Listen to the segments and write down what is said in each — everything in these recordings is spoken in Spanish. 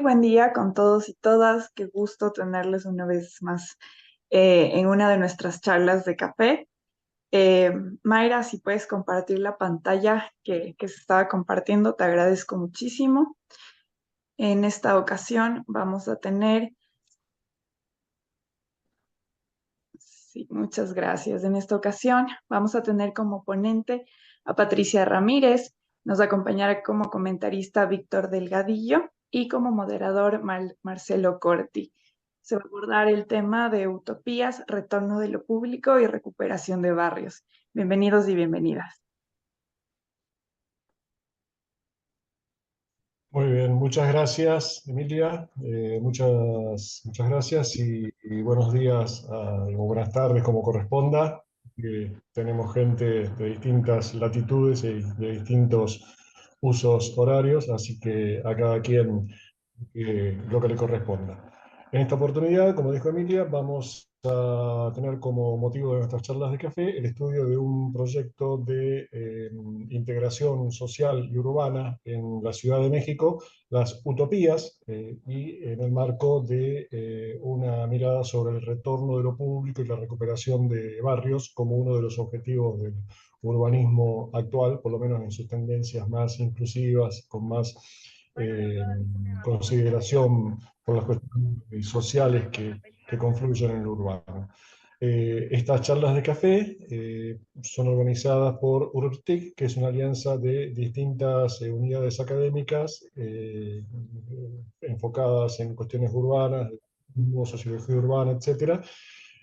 buen día con todos y todas. Qué gusto tenerles una vez más en una de nuestras charlas de café. Eh, Mayra, si puedes compartir la pantalla que se estaba compartiendo, te agradezco muchísimo. En esta ocasión vamos a tener, sí, muchas gracias. En esta ocasión vamos a tener como ponente a Patricia Ramírez, nos acompañará como comentarista Víctor Delgadillo y como moderador Marcelo Corti. Se va a abordar el tema de utopías, retorno de lo público y recuperación de barrios. Bienvenidos y bienvenidas. Muy bien, muchas gracias, Emilia. Muchas gracias y buenos días o buenas tardes, como corresponda. Tenemos gente de distintas latitudes y de distintos usos horarios, así que a cada quien lo que le corresponda. En esta oportunidad, como dijo Emilia, vamos a tener como motivo de nuestras charlas de café el estudio de un proyecto de integración social y urbana en la Ciudad de México, las utopías, y en el marco de una mirada sobre el retorno de lo público y la recuperación de barrios como uno de los objetivos del urbanismo actual, por lo menos en sus tendencias más inclusivas, con más eh, consideración por las cuestiones sociales que confluyen en lo urbano. Estas charlas de café son organizadas por URBTIC, que es una alianza de distintas unidades académicas enfocadas en cuestiones urbanas, sociología urbana, etcétera,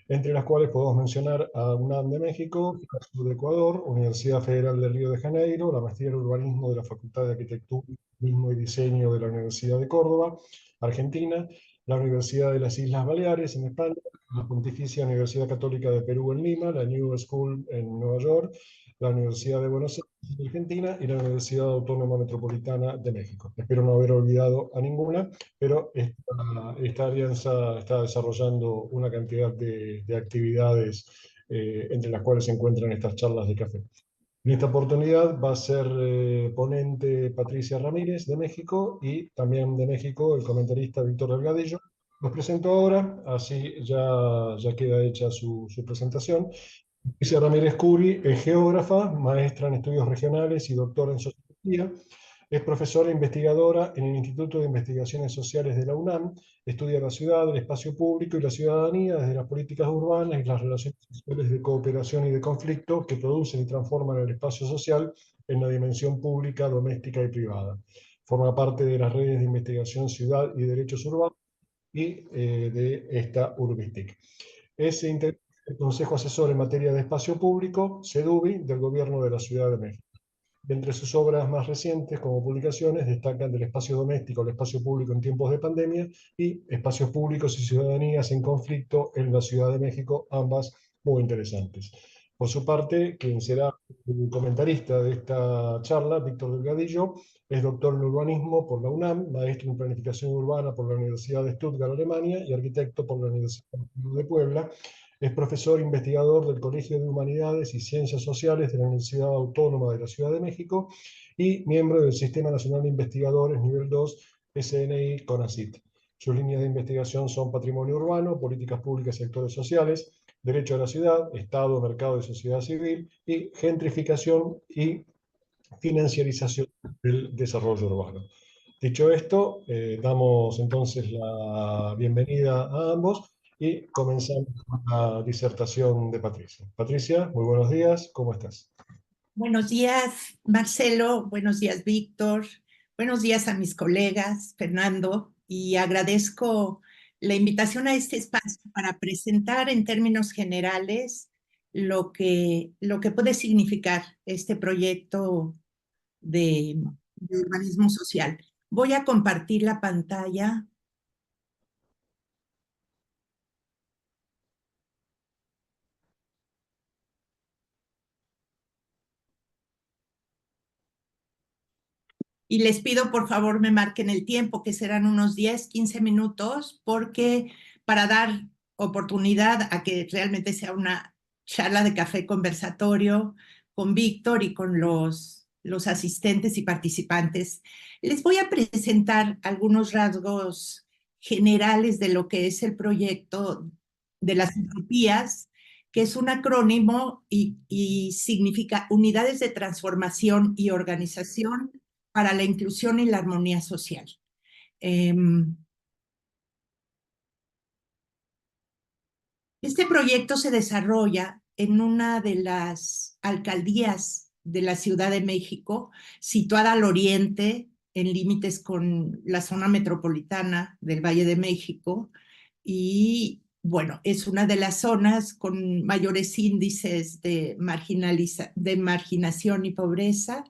entre las cuales podemos mencionar a UNAM de México, UNASUR de Ecuador, Universidad Federal de Río de Janeiro, la Maestría en Urbanismo de la Facultad de Arquitectura, Urbanismo y Diseño de la Universidad de Córdoba, Argentina, la Universidad de las Islas Baleares en España, la Pontificia Universidad Católica de Perú en Lima, la New School en Nueva York, la Universidad de Buenos Aires en Argentina y la Universidad Autónoma Metropolitana de México. Espero no haber olvidado a ninguna, pero esta alianza está desarrollando una cantidad de actividades entre las cuales se encuentran estas charlas de café. En esta oportunidad va a ser ponente Patricia Ramírez de México y también de México el comentarista Víctor Delgadillo. Los presento ahora, así ya queda hecha su presentación. Patricia Ramírez Curi es geógrafa, maestra en estudios regionales y doctora en sociología. Es profesora e investigadora en el Instituto de Investigaciones Sociales de la UNAM. Estudia la ciudad, el espacio público y la ciudadanía desde las políticas urbanas y las relaciones sociales de cooperación y de conflicto que producen y transforman el espacio social en la dimensión pública, doméstica y privada. Forma parte de las redes de investigación Ciudad y Derechos Urbanos y de esta Urbistic. Es integrante del Consejo Asesor en materia de espacio público, CEDUBI, del Gobierno de la Ciudad de México. Entre sus obras más recientes como publicaciones destacan Del espacio doméstico al espacio público en tiempos de pandemia y Espacios públicos y ciudadanías en conflicto en la Ciudad de México, ambas muy interesantes. Por su parte, quien será el comentarista de esta charla, Víctor Delgadillo, es doctor en urbanismo por la UNAM, maestro en planificación urbana por la Universidad de Stuttgart, Alemania, y arquitecto por la Universidad de Puebla. Es profesor investigador del Colegio de Humanidades y Ciencias Sociales de la Universidad Autónoma de la Ciudad de México y miembro del Sistema Nacional de Investigadores Nivel 2 SNI CONACYT. Sus líneas de investigación son patrimonio urbano, políticas públicas y sectores sociales, derecho a la ciudad, Estado, mercado y sociedad civil, y gentrificación y financiarización del desarrollo urbano. Dicho esto, damos entonces la bienvenida a ambos y comenzamos con la disertación de Patricia. Patricia, muy buenos días, ¿cómo estás? Buenos días, Marcelo. Buenos días, Víctor. Buenos días a mis colegas, Fernando, y agradezco la invitación a este espacio para presentar en términos generales lo que puede significar este proyecto de urbanismo social. Voy a compartir la pantalla. Y les pido por favor me marquen el tiempo, que serán unos 10, 15 minutos, porque para dar oportunidad a que realmente sea una charla de café conversatorio con Víctor y con los los asistentes y participantes. Les voy a presentar algunos rasgos generales de lo que es el proyecto de las utopías, que es un acrónimo y significa Unidades de Transformación y Organización para la Inclusión y la Armonía Social. Este proyecto se desarrolla en una de las alcaldías de la Ciudad de México, situada al oriente, en límites con la zona metropolitana del Valle de México, y bueno, es una de las zonas con mayores índices de marginación y pobreza,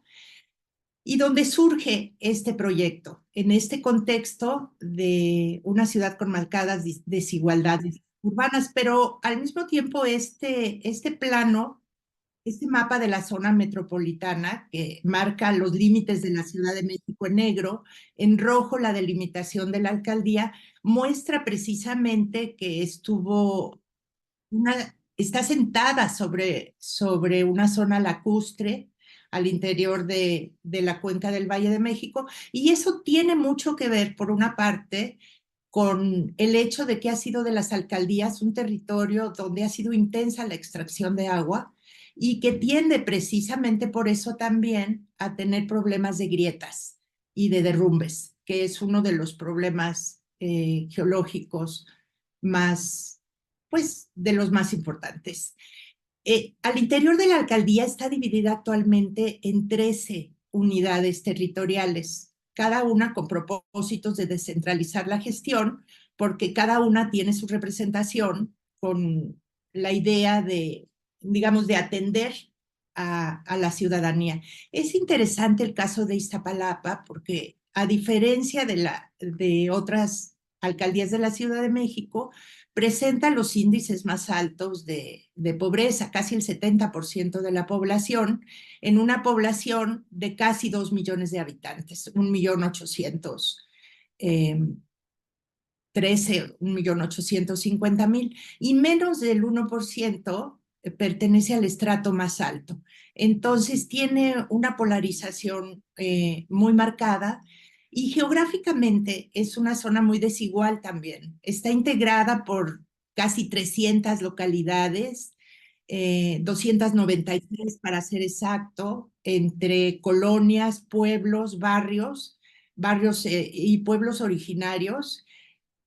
y donde surge este proyecto, en este contexto de una ciudad con marcadas desigualdades urbanas, pero al mismo tiempo este plano, este mapa de la zona metropolitana que marca los límites de la Ciudad de México en negro, en rojo la delimitación de la alcaldía, muestra precisamente que está sentada sobre una zona lacustre al interior de la cuenca del Valle de México, y eso tiene mucho que ver, por una parte, con el hecho de que ha sido de las alcaldías un territorio donde ha sido intensa la extracción de agua y que tiende precisamente por eso también a tener problemas de grietas y de derrumbes, que es uno de los problemas geológicos más, pues, de los más importantes. Al interior de la alcaldía está dividida actualmente en 13 unidades territoriales, cada una con propósitos de descentralizar la gestión, porque cada una tiene su representación con la idea de, digamos, de atender a la ciudadanía. Es interesante el caso de Iztapalapa porque, a diferencia de otras alcaldías de la Ciudad de México, presenta los índices más altos de pobreza, casi el 70% de la población, en una población de casi 2 millones de habitantes, 1.850.000, y menos del 1% pertenece al estrato más alto. Entonces tiene una polarización muy marcada, y geográficamente es una zona muy desigual también. Está integrada por casi 300 localidades, 293 para ser exacto, entre colonias, pueblos, barrios y pueblos originarios.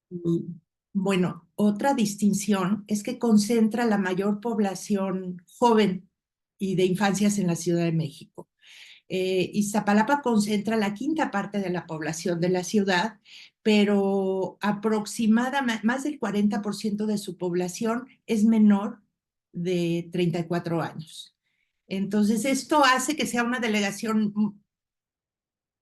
Y, bueno, otra distinción es que concentra la mayor población joven y de infancias en la Ciudad de México. Iztapalapa concentra la quinta parte de la población de la ciudad, pero aproximadamente más del 40% de su población es menor de 34 años. Entonces, esto hace que sea una delegación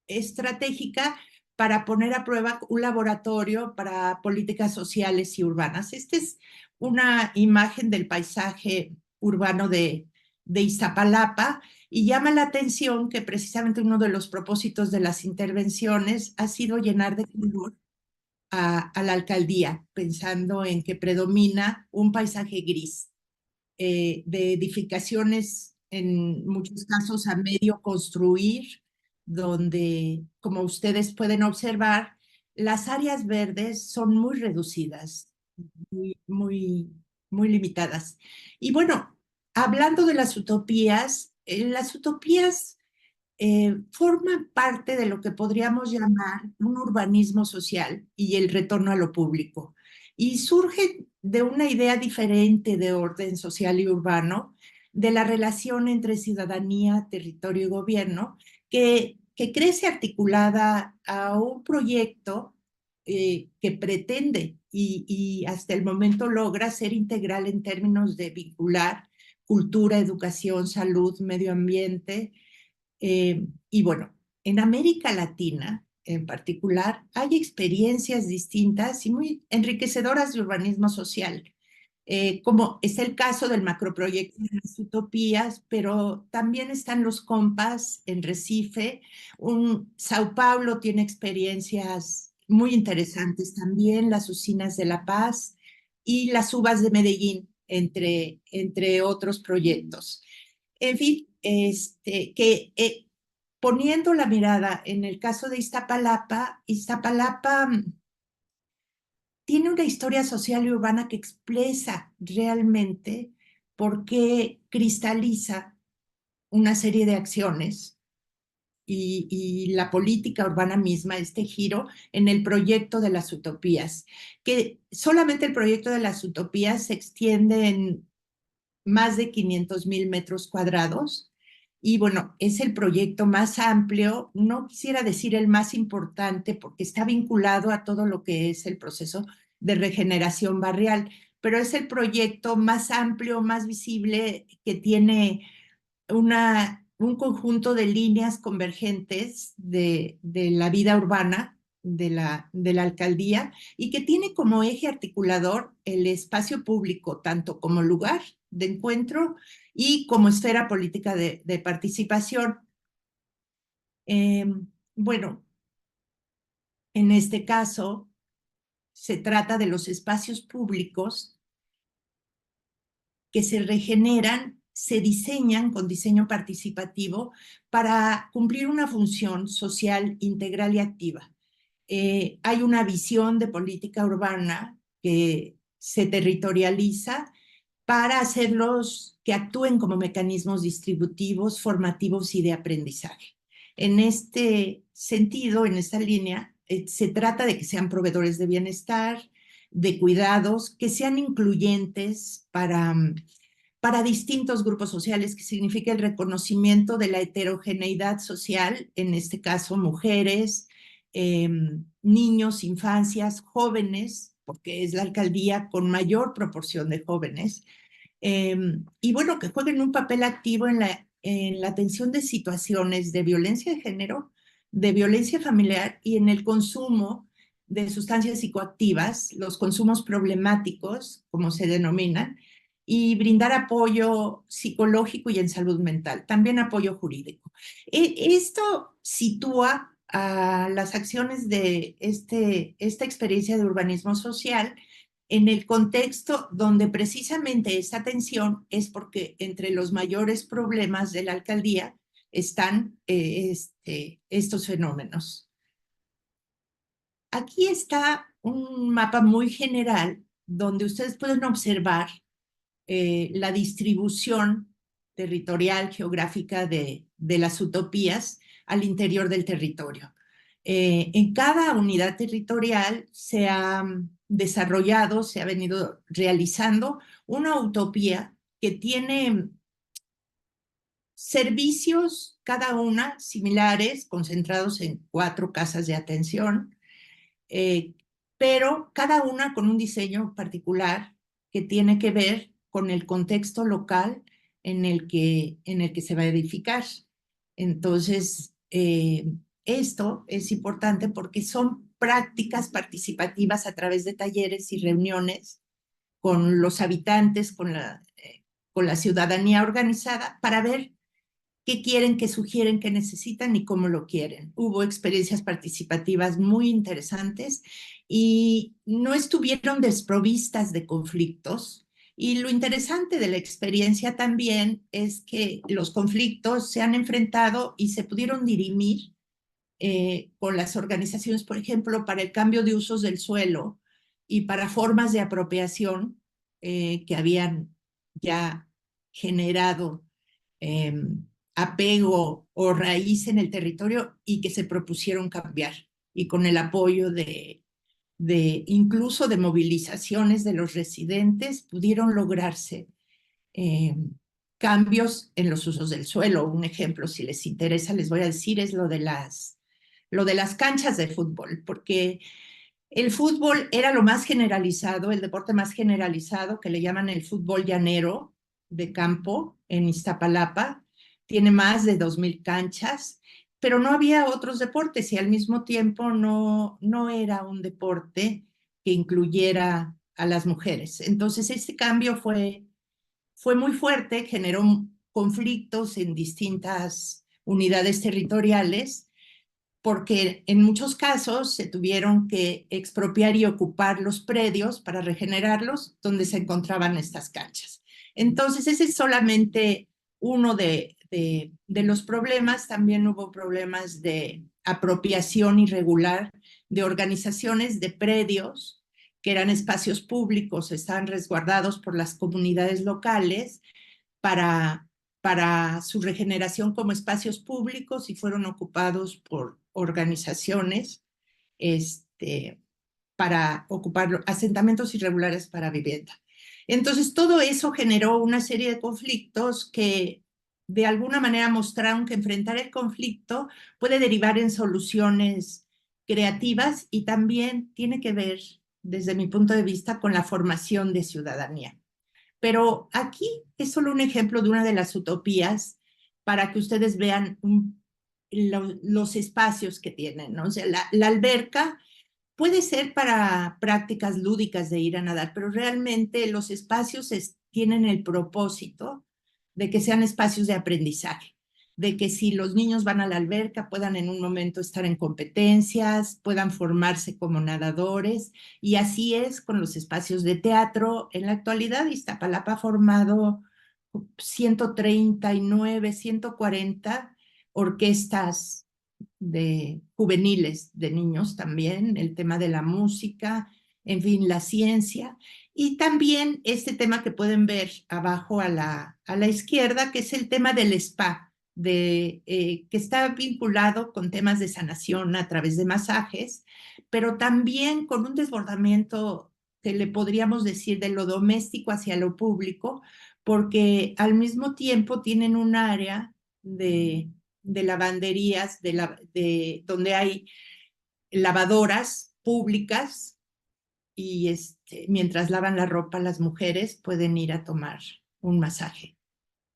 estratégica para poner a prueba un laboratorio para políticas sociales y urbanas. Esta es una imagen del paisaje urbano de Iztapalapa, y llama la atención que precisamente uno de los propósitos de las intervenciones ha sido llenar de color a la alcaldía, pensando en que predomina un paisaje gris, de edificaciones en muchos casos a medio construir, donde, como ustedes pueden observar, las áreas verdes son muy reducidas, muy, muy, muy limitadas. Y bueno, hablando de las utopías forman parte de lo que podríamos llamar un urbanismo social y el retorno a lo público. Y surge de una idea diferente de orden social y urbano, de la relación entre ciudadanía, territorio y gobierno, que crece articulada a un proyecto que pretende y hasta el momento logra ser integral en términos de vincular cultura, educación, salud, medio ambiente. Y bueno, en América Latina en particular hay experiencias distintas y muy enriquecedoras de urbanismo social, como es el caso del macroproyecto de las utopías, pero también están los compas en Recife. Sao Paulo tiene experiencias muy interesantes también, las usinas de La Paz y las uvas de Medellín, entre otros proyectos. En fin, poniendo la mirada en el caso de Iztapalapa, Iztapalapa tiene una historia social y urbana que expresa realmente por qué cristaliza una serie de acciones y la política urbana misma, este giro en el proyecto de las utopías, que solamente el proyecto de las utopías se extiende en más de 500,000 metros cuadrados. Y bueno, es el proyecto más amplio, no quisiera decir el más importante, porque está vinculado a todo lo que es el proceso de regeneración barrial, pero es el proyecto más amplio, más visible, que tiene un conjunto de líneas convergentes de la vida urbana de la alcaldía y que tiene como eje articulador el espacio público, tanto como lugar de encuentro y como esfera política de participación. Bueno, en este caso se trata de los espacios públicos que se regeneran, se diseñan con diseño participativo para cumplir una función social integral y activa. Hay una visión de política urbana que se territorializa para hacerlos que actúen como mecanismos distributivos, formativos y de aprendizaje. En este sentido, en esta línea, se trata de que sean proveedores de bienestar, de cuidados, que sean incluyentes para distintos grupos sociales, que significa el reconocimiento de la heterogeneidad social, en este caso mujeres, niños, infancias, jóvenes, porque es la alcaldía con mayor proporción de jóvenes, y bueno, que jueguen un papel activo en la atención de situaciones de violencia de género, de violencia familiar y en el consumo de sustancias psicoactivas, los consumos problemáticos, como se denominan, y brindar apoyo psicológico y en salud mental, también apoyo jurídico. Esto sitúa a las acciones de esta experiencia de urbanismo social en el contexto donde precisamente esta atención es porque entre los mayores problemas de la alcaldía están estos fenómenos. Aquí está un mapa muy general donde ustedes pueden observar la distribución territorial, geográfica de las utopías al interior del territorio. En cada unidad territorial se ha desarrollado, se ha venido realizando una utopía que tiene servicios, cada una similares, concentrados en 4 casas de atención, pero cada una con un diseño particular que tiene que ver con el contexto local en el que se va a edificar. Entonces, esto es importante porque son prácticas participativas a través de talleres y reuniones con los habitantes, con la ciudadanía organizada, para ver qué quieren, qué sugieren, qué necesitan y cómo lo quieren. Hubo experiencias participativas muy interesantes y no estuvieron desprovistas de conflictos. Y lo interesante de la experiencia también es que los conflictos se han enfrentado y se pudieron dirimir con las organizaciones, por ejemplo, para el cambio de usos del suelo y para formas de apropiación que habían ya generado apego o raíz en el territorio y que se propusieron cambiar. Y con el apoyo incluso de movilizaciones de los residentes, pudieron lograrse cambios en los usos del suelo. Un ejemplo, si les interesa, les voy a decir, es lo de las canchas de fútbol, porque el fútbol era lo más generalizado, el deporte más generalizado, que le llaman el fútbol llanero de campo en Iztapalapa. Tiene más de 2,000 canchas, pero no había otros deportes y al mismo tiempo no era un deporte que incluyera a las mujeres. Entonces, este cambio fue muy fuerte, generó conflictos en distintas unidades territoriales, porque en muchos casos se tuvieron que expropiar y ocupar los predios para regenerarlos donde se encontraban estas canchas. Entonces, ese es solamente uno de de los problemas, también hubo problemas de apropiación irregular de organizaciones de predios que eran espacios públicos, estaban resguardados por las comunidades locales para su regeneración como espacios públicos y fueron ocupados por organizaciones para ocupar asentamientos irregulares para vivienda. Entonces, todo eso generó una serie de conflictos que de alguna manera mostraron que enfrentar el conflicto puede derivar en soluciones creativas y también tiene que ver, desde mi punto de vista, con la formación de ciudadanía. Pero aquí es solo un ejemplo de una de las utopías para que ustedes vean los espacios que tienen, ¿no? O sea, la alberca puede ser para prácticas lúdicas de ir a nadar, pero realmente los espacios tienen el propósito de que sean espacios de aprendizaje, de que si los niños van a la alberca puedan en un momento estar en competencias, puedan formarse como nadadores, y así es con los espacios de teatro. En la actualidad, Iztapalapa ha formado 139, 140 orquestas de juveniles, de niños también, el tema de la música, en fin, la ciencia, y también este tema que pueden ver abajo a la izquierda, que es el tema del spa, que está vinculado con temas de sanación a través de masajes, pero también con un desbordamiento que le podríamos decir de lo doméstico hacia lo público, porque al mismo tiempo tienen un área de lavanderías, donde hay lavadoras públicas y mientras lavan la ropa las mujeres pueden ir a tomar un masaje,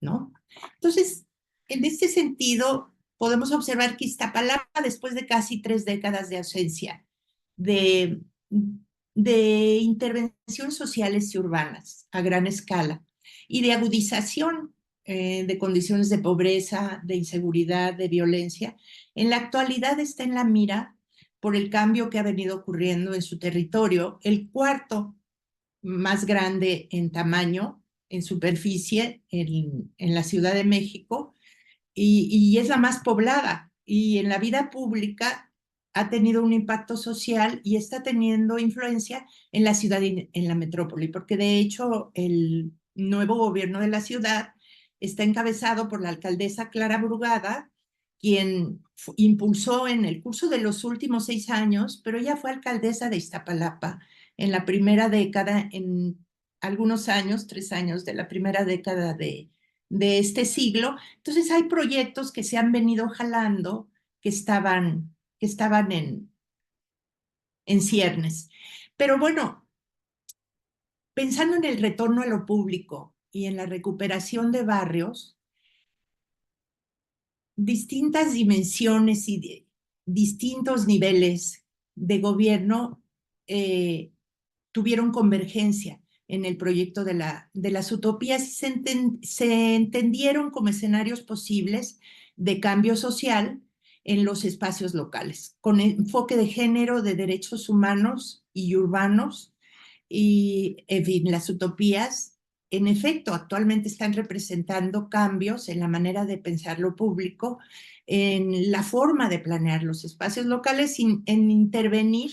¿no? Entonces, en este sentido, podemos observar que Iztapalapa, después de casi 3 décadas de ausencia de, de intervenciones sociales y urbanas a gran escala y de agudización de condiciones de pobreza, de inseguridad, de violencia, en la actualidad está en la mira por el cambio que ha venido ocurriendo en su territorio, el cuarto más grande en tamaño, en superficie, en la Ciudad de México, y es la más poblada. Y en la vida pública ha tenido un impacto social y está teniendo influencia en la ciudad y en la metrópoli, porque de hecho el nuevo gobierno de la ciudad está encabezado por la alcaldesa Clara Brugada, quien impulsó en el curso de los últimos 6 años, pero ella fue alcaldesa de Iztapalapa en la primera década, en algunos años, 3 años de la primera década de este siglo. Entonces hay proyectos que se han venido jalando que estaban en ciernes. Pero bueno, pensando en el retorno a lo público y en la recuperación de barrios, distintas dimensiones y distintos niveles de gobierno tuvieron convergencia en el proyecto de las utopías y se entendieron como escenarios posibles de cambio social en los espacios locales, con enfoque de género, de derechos humanos y urbanos. Y, en fin, las utopías, en efecto, actualmente están representando cambios en la manera de pensar lo público, en la forma de planear los espacios locales, en intervenir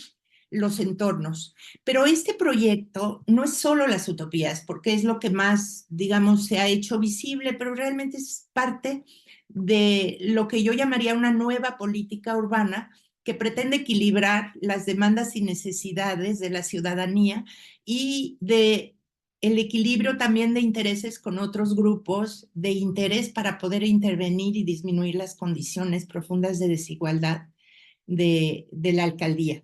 los entornos. Pero este proyecto no es solo las utopías, porque es lo que más, digamos, se ha hecho visible, pero realmente es parte de lo que yo llamaría una nueva política urbana que pretende equilibrar las demandas y necesidades de la ciudadanía y de el equilibrio también de intereses con otros grupos de interés para poder intervenir y disminuir las condiciones profundas de desigualdad de la alcaldía.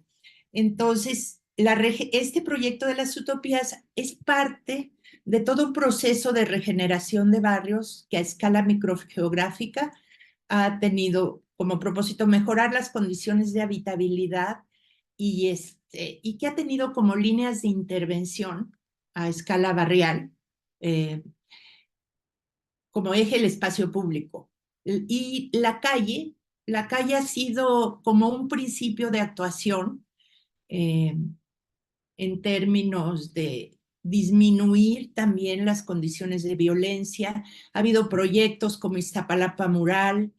Entonces, este proyecto de las utopías es parte de todo un proceso de regeneración de barrios que a escala microgeográfica ha tenido como propósito mejorar las condiciones de habitabilidad y que ha tenido como líneas de intervención a escala barrial, como eje el espacio público. Y la calle ha sido como un principio de actuación en términos de disminuir también las condiciones de violencia. Ha habido proyectos como Iztapalapa Mural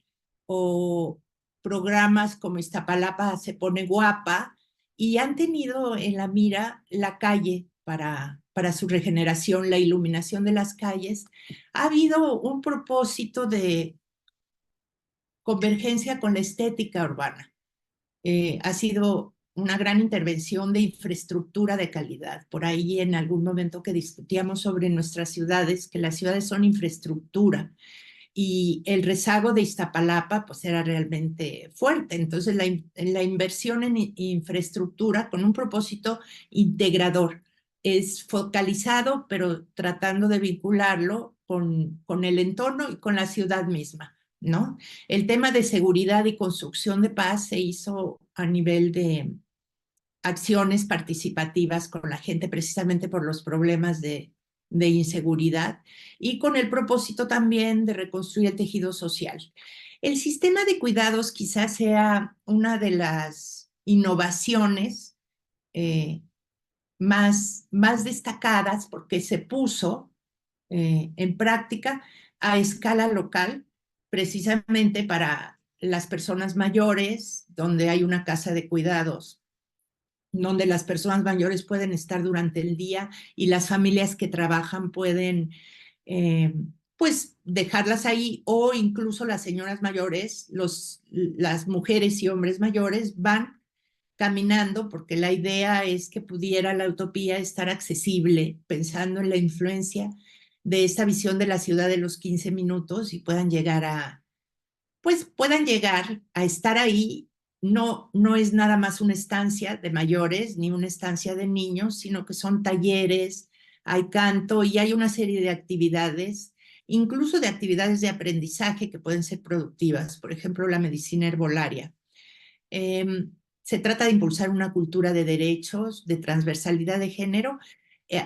o programas como Iztapalapa se pone guapa, y han tenido en la mira la calle para su regeneración, la iluminación de las calles. Ha habido un propósito de convergencia con la estética urbana. Ha sido una gran intervención de infraestructura de calidad. Por ahí en algún momento que discutíamos sobre nuestras ciudades, que las ciudades son infraestructura, y el rezago de Iztapalapa pues era realmente fuerte. Entonces la inversión en infraestructura con un propósito integrador es focalizado, pero tratando de vincularlo con el entorno y con la ciudad misma, ¿no? El tema de seguridad y construcción de paz se hizo a nivel de acciones participativas con la gente precisamente por los problemas de inseguridad y con el propósito también de reconstruir el tejido social. El sistema de cuidados quizás sea una de las innovaciones eh, más destacadas porque se puso en práctica a escala local, precisamente para las personas mayores, donde hay una casa de cuidados donde las personas mayores pueden estar durante el día y las familias que trabajan pueden, eh, pues, dejarlas ahí, o incluso las señoras mayores, las mujeres y hombres mayores van caminando, porque la idea es que pudiera la utopía estar accesible, pensando en la influencia de esta visión de la ciudad de los 15 minutos y puedan llegar pues puedan llegar a estar ahí. No, no es nada más una estancia de mayores ni una estancia de niños, sino que son talleres, hay canto y hay una serie de actividades, incluso de actividades de aprendizaje que pueden ser productivas, por ejemplo, la medicina herbolaria. Eh, Se trata de impulsar una cultura de derechos, de transversalidad de género,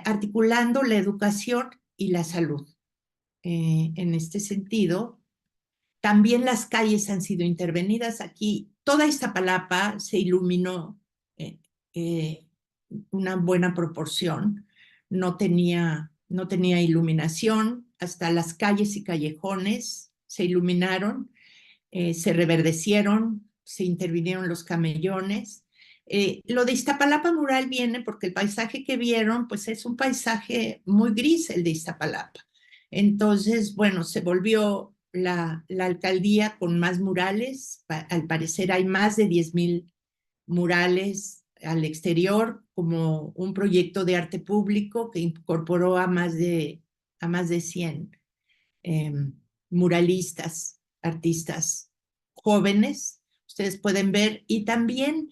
articulando la educación y la salud. En este sentido, también las calles han sido intervenidas. Aquí toda Iztapalapa se iluminó eh, eh, una buena proporción. No tenía iluminación. Hasta las calles y callejones se iluminaron, se reverdecieron, se intervinieron los camellones. Lo de Iztapalapa Mural viene porque el paisaje que vieron, pues es un paisaje muy gris, el de Iztapalapa. Entonces, bueno, se volvió la alcaldía con más murales. Al parecer hay más de 10,000 murales al exterior, como un proyecto de arte público que incorporó a más de 100 eh, muralistas, artistas jóvenes. Ustedes pueden ver, y también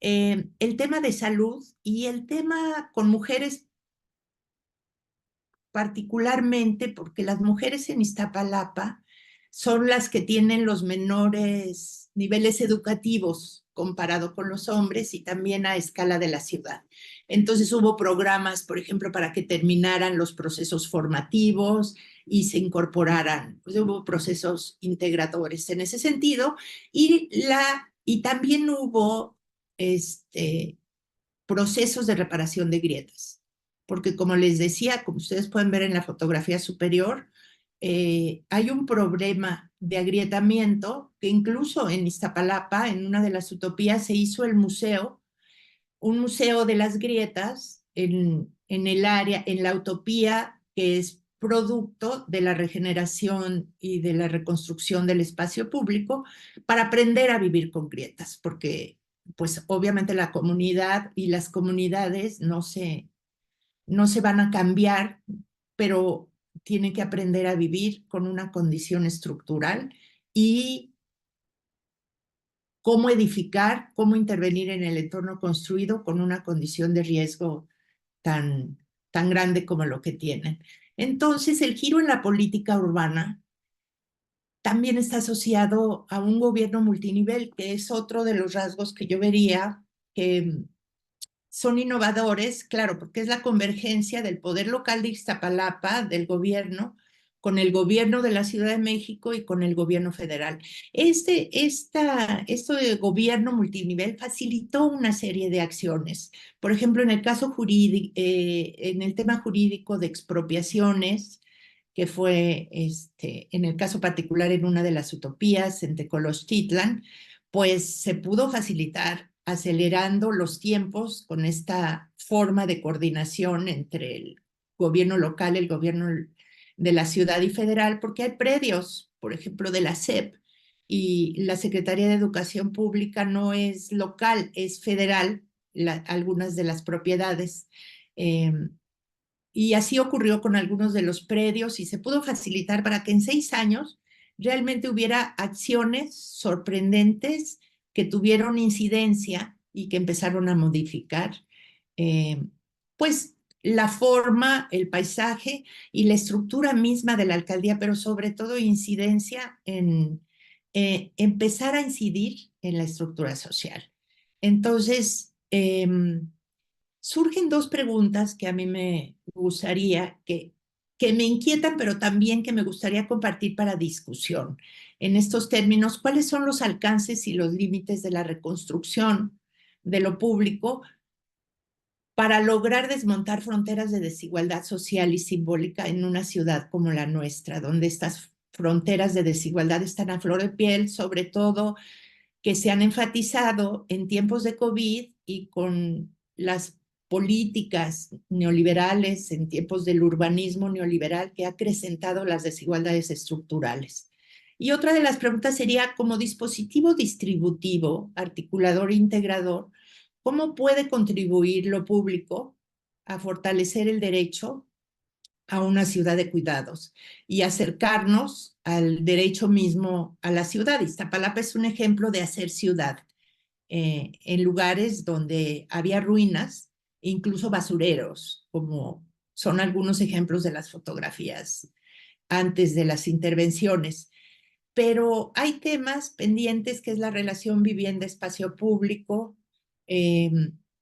el tema de salud y el tema con mujeres particularmente, porque las mujeres en Iztapalapa son las que tienen los menores niveles educativos comparado con los hombres y también a escala de la ciudad. Entonces hubo programas, por ejemplo, para que terminaran los procesos formativos y se incorporaran, pues hubo procesos integradores en ese sentido, y también hubo procesos de reparación de grietas, porque como les decía, como ustedes pueden ver en la fotografía superior, hay un problema de agrietamiento que incluso en Iztapalapa, en una de las utopías, se hizo un museo de las grietas en el área, en la utopía que es producto de la regeneración y de la reconstrucción del espacio público, para aprender a vivir con grietas, porque pues obviamente la comunidad y las comunidades no se van a cambiar, pero tienen que aprender a vivir con una condición estructural y cómo edificar, cómo intervenir en el entorno construido con una condición de riesgo tan, tan grande como lo que tienen. Entonces, el giro en la política urbana también está asociado a un gobierno multinivel, que es otro de los rasgos que yo vería que son innovadores, claro, porque es la convergencia del poder local de Iztapalapa, del gobierno, con el gobierno de la Ciudad de México y con el gobierno federal. Esto de gobierno multinivel facilitó una serie de acciones. Por ejemplo, en el caso jurídico, en el tema jurídico de expropiaciones, que fue en el caso particular en una de las utopías, en Tecolochtitlan, pues se pudo facilitar acelerando los tiempos con esta forma de coordinación entre el gobierno local, el gobierno de la ciudad y federal, porque hay predios, por ejemplo, de la SEP, y la Secretaría de Educación Pública no es local, es federal, algunas de las propiedades. Y así ocurrió con algunos de los predios y se pudo facilitar para que en 6 años realmente hubiera acciones sorprendentes que tuvieron incidencia y que empezaron a modificar, eh, pues, la forma, el paisaje y la estructura misma de la alcaldía, pero sobre todo incidencia en empezar a incidir en la estructura social. Entonces, surgen dos preguntas que a mí me gustaría, que me inquietan, pero también que me gustaría compartir para discusión. En estos términos, ¿cuáles son los alcances y los límites de la reconstrucción de lo público para lograr desmontar fronteras de desigualdad social y simbólica en una ciudad como la nuestra, donde estas fronteras de desigualdad están a flor de piel, sobre todo que se han enfatizado en tiempos de COVID y con las políticas neoliberales en tiempos del urbanismo neoliberal que ha acrecentado las desigualdades estructurales? Y otra de las preguntas sería, como dispositivo distributivo, articulador e integrador, ¿cómo puede contribuir lo público a fortalecer el derecho a una ciudad de cuidados y acercarnos al derecho mismo a la ciudad? Iztapalapa es un ejemplo de hacer ciudad, en lugares donde había ruinas, incluso basureros, como son algunos ejemplos de las fotografías antes de las intervenciones. Pero hay temas pendientes, que es la relación vivienda-espacio público, eh,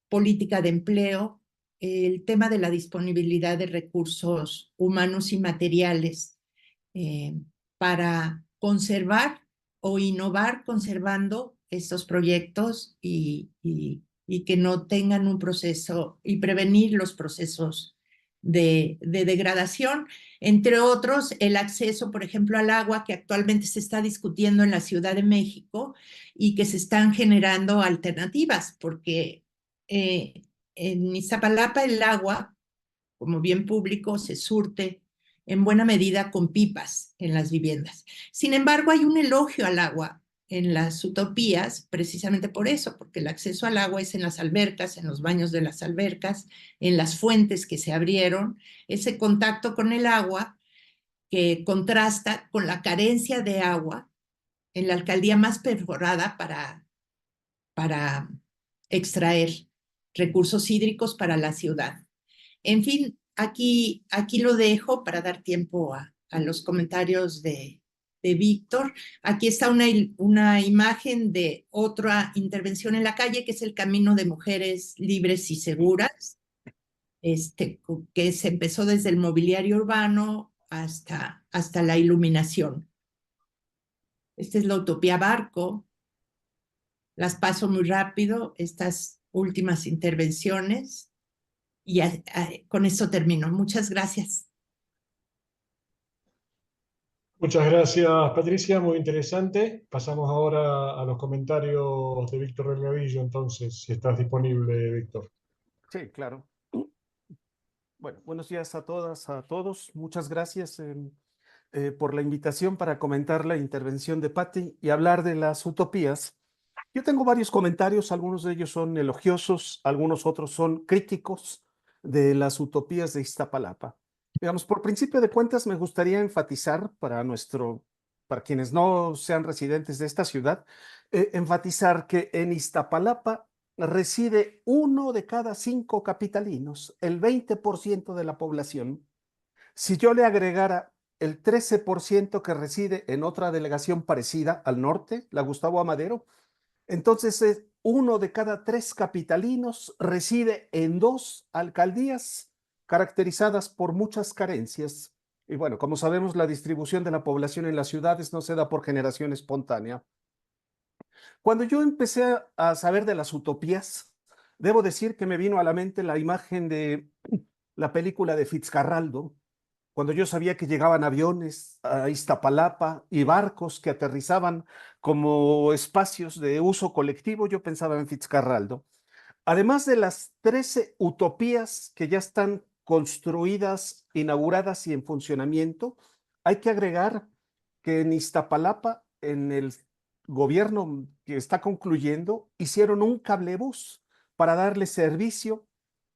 política de empleo, el tema de la disponibilidad de recursos humanos y materiales, eh, para conservar o innovar conservando estos proyectos y que no tengan un proceso, y prevenir los procesos de degradación. Entre otros, el acceso, por ejemplo, al agua, que actualmente se está discutiendo en la Ciudad de México y que se están generando alternativas, porque en Iztapalapa el agua, como bien público, se surte en buena medida con pipas en las viviendas. Sin embargo, hay un elogio al agua en las utopías, precisamente por eso, porque el acceso al agua es en las albercas, en los baños de las albercas, en las fuentes que se abrieron, ese contacto con el agua que contrasta con la carencia de agua en la alcaldía más perforada para extraer recursos hídricos para la ciudad. En fin, aquí lo dejo para dar tiempo a los comentarios de Víctor. Aquí está una imagen de otra intervención en la calle, que es el Camino de Mujeres Libres y Seguras, que se empezó desde el mobiliario urbano hasta la iluminación. Esta es la Utopía Barco. Las paso muy rápido, estas últimas intervenciones, y con esto termino. Muchas gracias. Muchas gracias, Patricia, muy interesante. Pasamos ahora a los comentarios de Víctor Delgadillo, entonces, si estás disponible, Víctor. Sí, claro. Bueno, buenos días a todas, a todos. Muchas gracias por la invitación para comentar la intervención de Patti y hablar de las utopías. Yo tengo varios comentarios, algunos de ellos son elogiosos, algunos otros son críticos de las utopías de Iztapalapa. Digamos, por principio de cuentas, me gustaría enfatizar para quienes no sean residentes de esta ciudad, enfatizar que en Iztapalapa reside 1 de cada 5 capitalinos, el 20% de la población. Si yo le agregara el 13% que reside en otra delegación parecida al norte, la Gustavo Amadero, entonces 1 de cada 3 capitalinos reside en 2 alcaldías caracterizadas por muchas carencias. Y bueno, como sabemos, la distribución de la población en las ciudades no se da por generación espontánea. Cuando yo empecé a saber de las utopías, debo decir que me vino a la mente la imagen de la película de Fitzcarraldo, cuando yo sabía que llegaban aviones a Iztapalapa y barcos que aterrizaban como espacios de uso colectivo, yo pensaba en Fitzcarraldo. Además de las 13 utopías que ya están construidas, inauguradas y en funcionamiento, hay que agregar que en Iztapalapa, en el gobierno que está concluyendo, hicieron un cablebús para darle servicio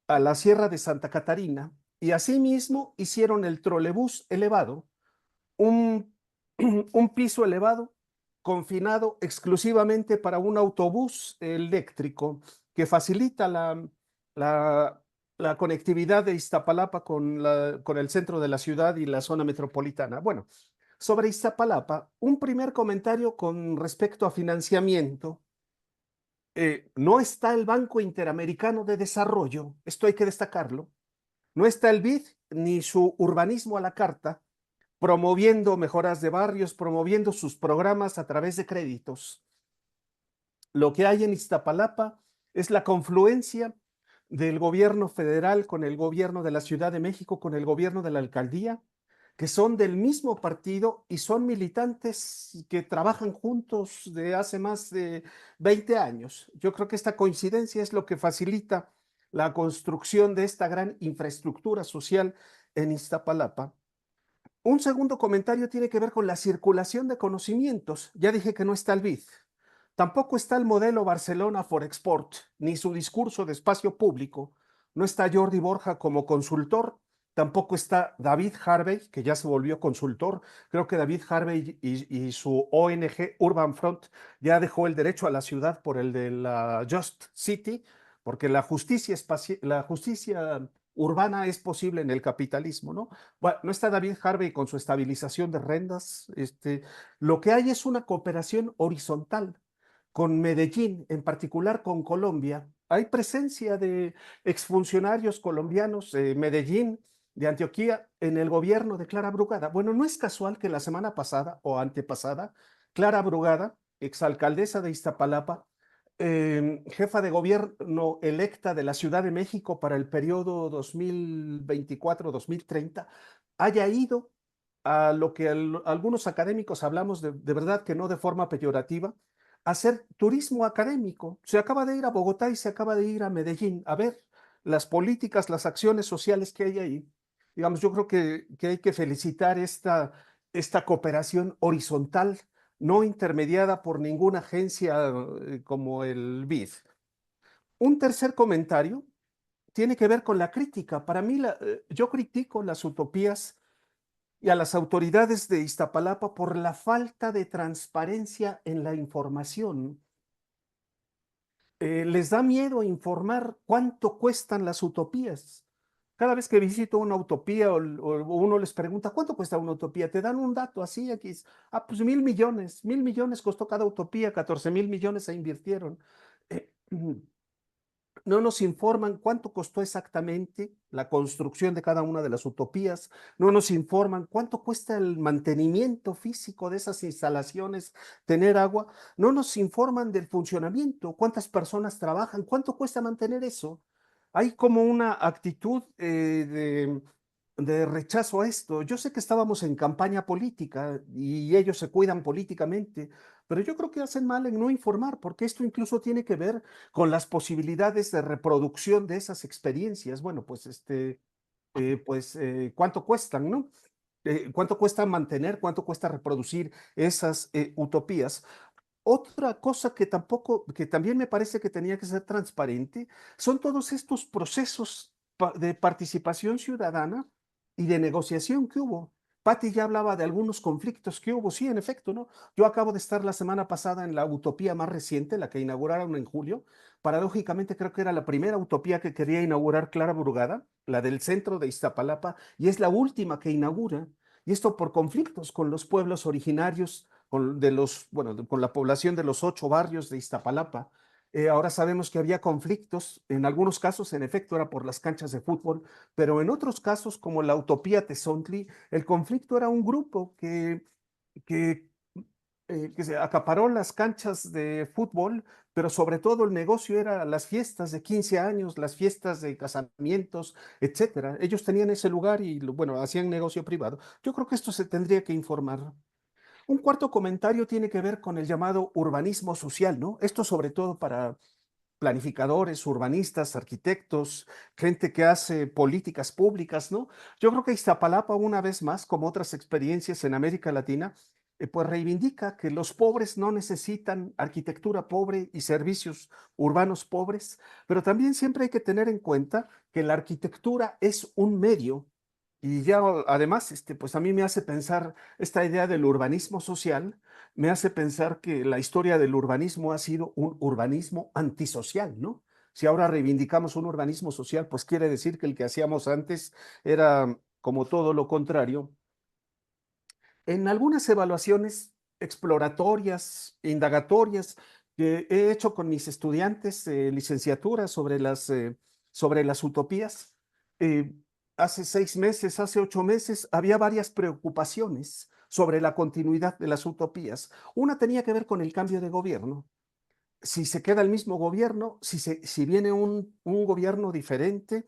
a la Sierra de Santa Catarina y asimismo hicieron el trolebús elevado, un, un piso elevado confinado exclusivamente para un autobús eléctrico que facilita la, la conectividad de Iztapalapa con el centro de la ciudad y la zona metropolitana. Bueno, sobre Iztapalapa, un primer comentario con respecto a financiamiento. No está el Banco Interamericano de Desarrollo, esto hay que destacarlo. No está el BID ni su urbanismo a la carta, promoviendo mejoras de barrios, promoviendo sus programas a través de créditos. Lo que hay en Iztapalapa es la confluencia del gobierno federal con el gobierno de la Ciudad de México, con el gobierno de la alcaldía, que son del mismo partido y son militantes que trabajan juntos de hace más de 20 años. Yo creo que esta coincidencia es lo que facilita la construcción de esta gran infraestructura social en Iztapalapa. Un segundo comentario tiene que ver con la circulación de conocimientos. Ya dije que no está el BID. Tampoco está el modelo Barcelona for Export, ni su discurso de espacio público. No está Jordi Borja como consultor. Tampoco está David Harvey, que ya se volvió consultor. Creo que David Harvey y su ONG Urban Front ya dejó el derecho a la ciudad por el de la Just City, porque la justicia urbana es posible en el capitalismo, ¿no? Bueno, no está David Harvey con su estabilización de rentas. Lo que hay es una cooperación horizontal con Medellín, en particular con Colombia. Hay presencia de exfuncionarios colombianos de Medellín, de Antioquía, en el gobierno de Clara Brugada. Bueno, no es casual que la semana pasada o antepasada, Clara Brugada, exalcaldesa de Iztapalapa, jefa de gobierno electa de la Ciudad de México para el periodo 2024-2030, haya ido a lo que algunos académicos hablamos de verdad que no de forma peyorativa, hacer turismo académico. Se acaba de ir a Bogotá y se acaba de ir a Medellín a ver las políticas, las acciones sociales que hay ahí. Digamos, yo creo que hay que felicitar esta cooperación horizontal, no intermediada por ninguna agencia como el BID. Un tercer comentario tiene que ver con la crítica. Para mí, yo critico las utopías y a las autoridades de Iztapalapa por la falta de transparencia en la información. Les da miedo informar cuánto cuestan las utopías. Cada vez que visito una utopía o uno les pregunta, ¿cuánto cuesta una utopía? Te dan un dato así, aquí, pues 1.000 millones. 1.000 millones costó cada utopía, 14.000 millones se invirtieron. No nos informan cuánto costó exactamente la construcción de cada una de las utopías, no nos informan cuánto cuesta el mantenimiento físico de esas instalaciones, tener agua, no nos informan del funcionamiento, cuántas personas trabajan, cuánto cuesta mantener eso. Hay como una actitud de rechazo a esto. Yo sé que estábamos en campaña política y ellos se cuidan políticamente, pero yo creo que hacen mal en no informar, porque esto incluso tiene que ver con las posibilidades de reproducción de esas experiencias. Bueno, pues cuánto cuestan, ¿no? ¿Cuánto cuesta mantener, cuánto cuesta reproducir esas utopías? Otra cosa que que también me parece que tenía que ser transparente, son todos estos procesos de participación ciudadana y de negociación que hubo. Patti ya hablaba de algunos conflictos que hubo, sí, en efecto, ¿no? Yo acabo de estar la semana pasada en la utopía más reciente, la que inauguraron en julio. Paradójicamente creo que era la primera utopía que quería inaugurar Clara Brugada, la del centro de Iztapalapa, y es la última que inaugura. Y esto por conflictos con los pueblos originarios, con la población de los 8 barrios de Iztapalapa. Ahora sabemos que había conflictos, en algunos casos, en efecto, era por las canchas de fútbol, pero en otros casos, como la Utopía Tezontli, el conflicto era un grupo que, que se acaparó las canchas de fútbol, pero sobre todo el negocio era las fiestas de 15 años, las fiestas de casamientos, etcétera. Ellos tenían ese lugar y, bueno, hacían negocio privado. Yo creo que esto se tendría que informar. Un cuarto comentario tiene que ver con el llamado urbanismo social, ¿no? Esto sobre todo para planificadores, urbanistas, arquitectos, gente que hace políticas públicas, ¿no? Yo creo que Iztapalapa, una vez más, como otras experiencias en América Latina, pues reivindica que los pobres no necesitan arquitectura pobre y servicios urbanos pobres, pero también siempre hay que tener en cuenta que la arquitectura es un medio y ya además, pues a mí me hace pensar esta idea del urbanismo social, me hace pensar que la historia del urbanismo ha sido un urbanismo antisocial, ¿no? Si ahora reivindicamos un urbanismo social, pues quiere decir que el que hacíamos antes era como todo lo contrario. En algunas evaluaciones exploratorias, indagatorias, que he hecho con mis estudiantes de licenciatura sobre las utopías, eh, hace 6 meses, hace 8 meses, había varias preocupaciones sobre la continuidad de las utopías. Una tenía que ver con el cambio de gobierno. Si se queda el mismo gobierno, si viene un gobierno diferente.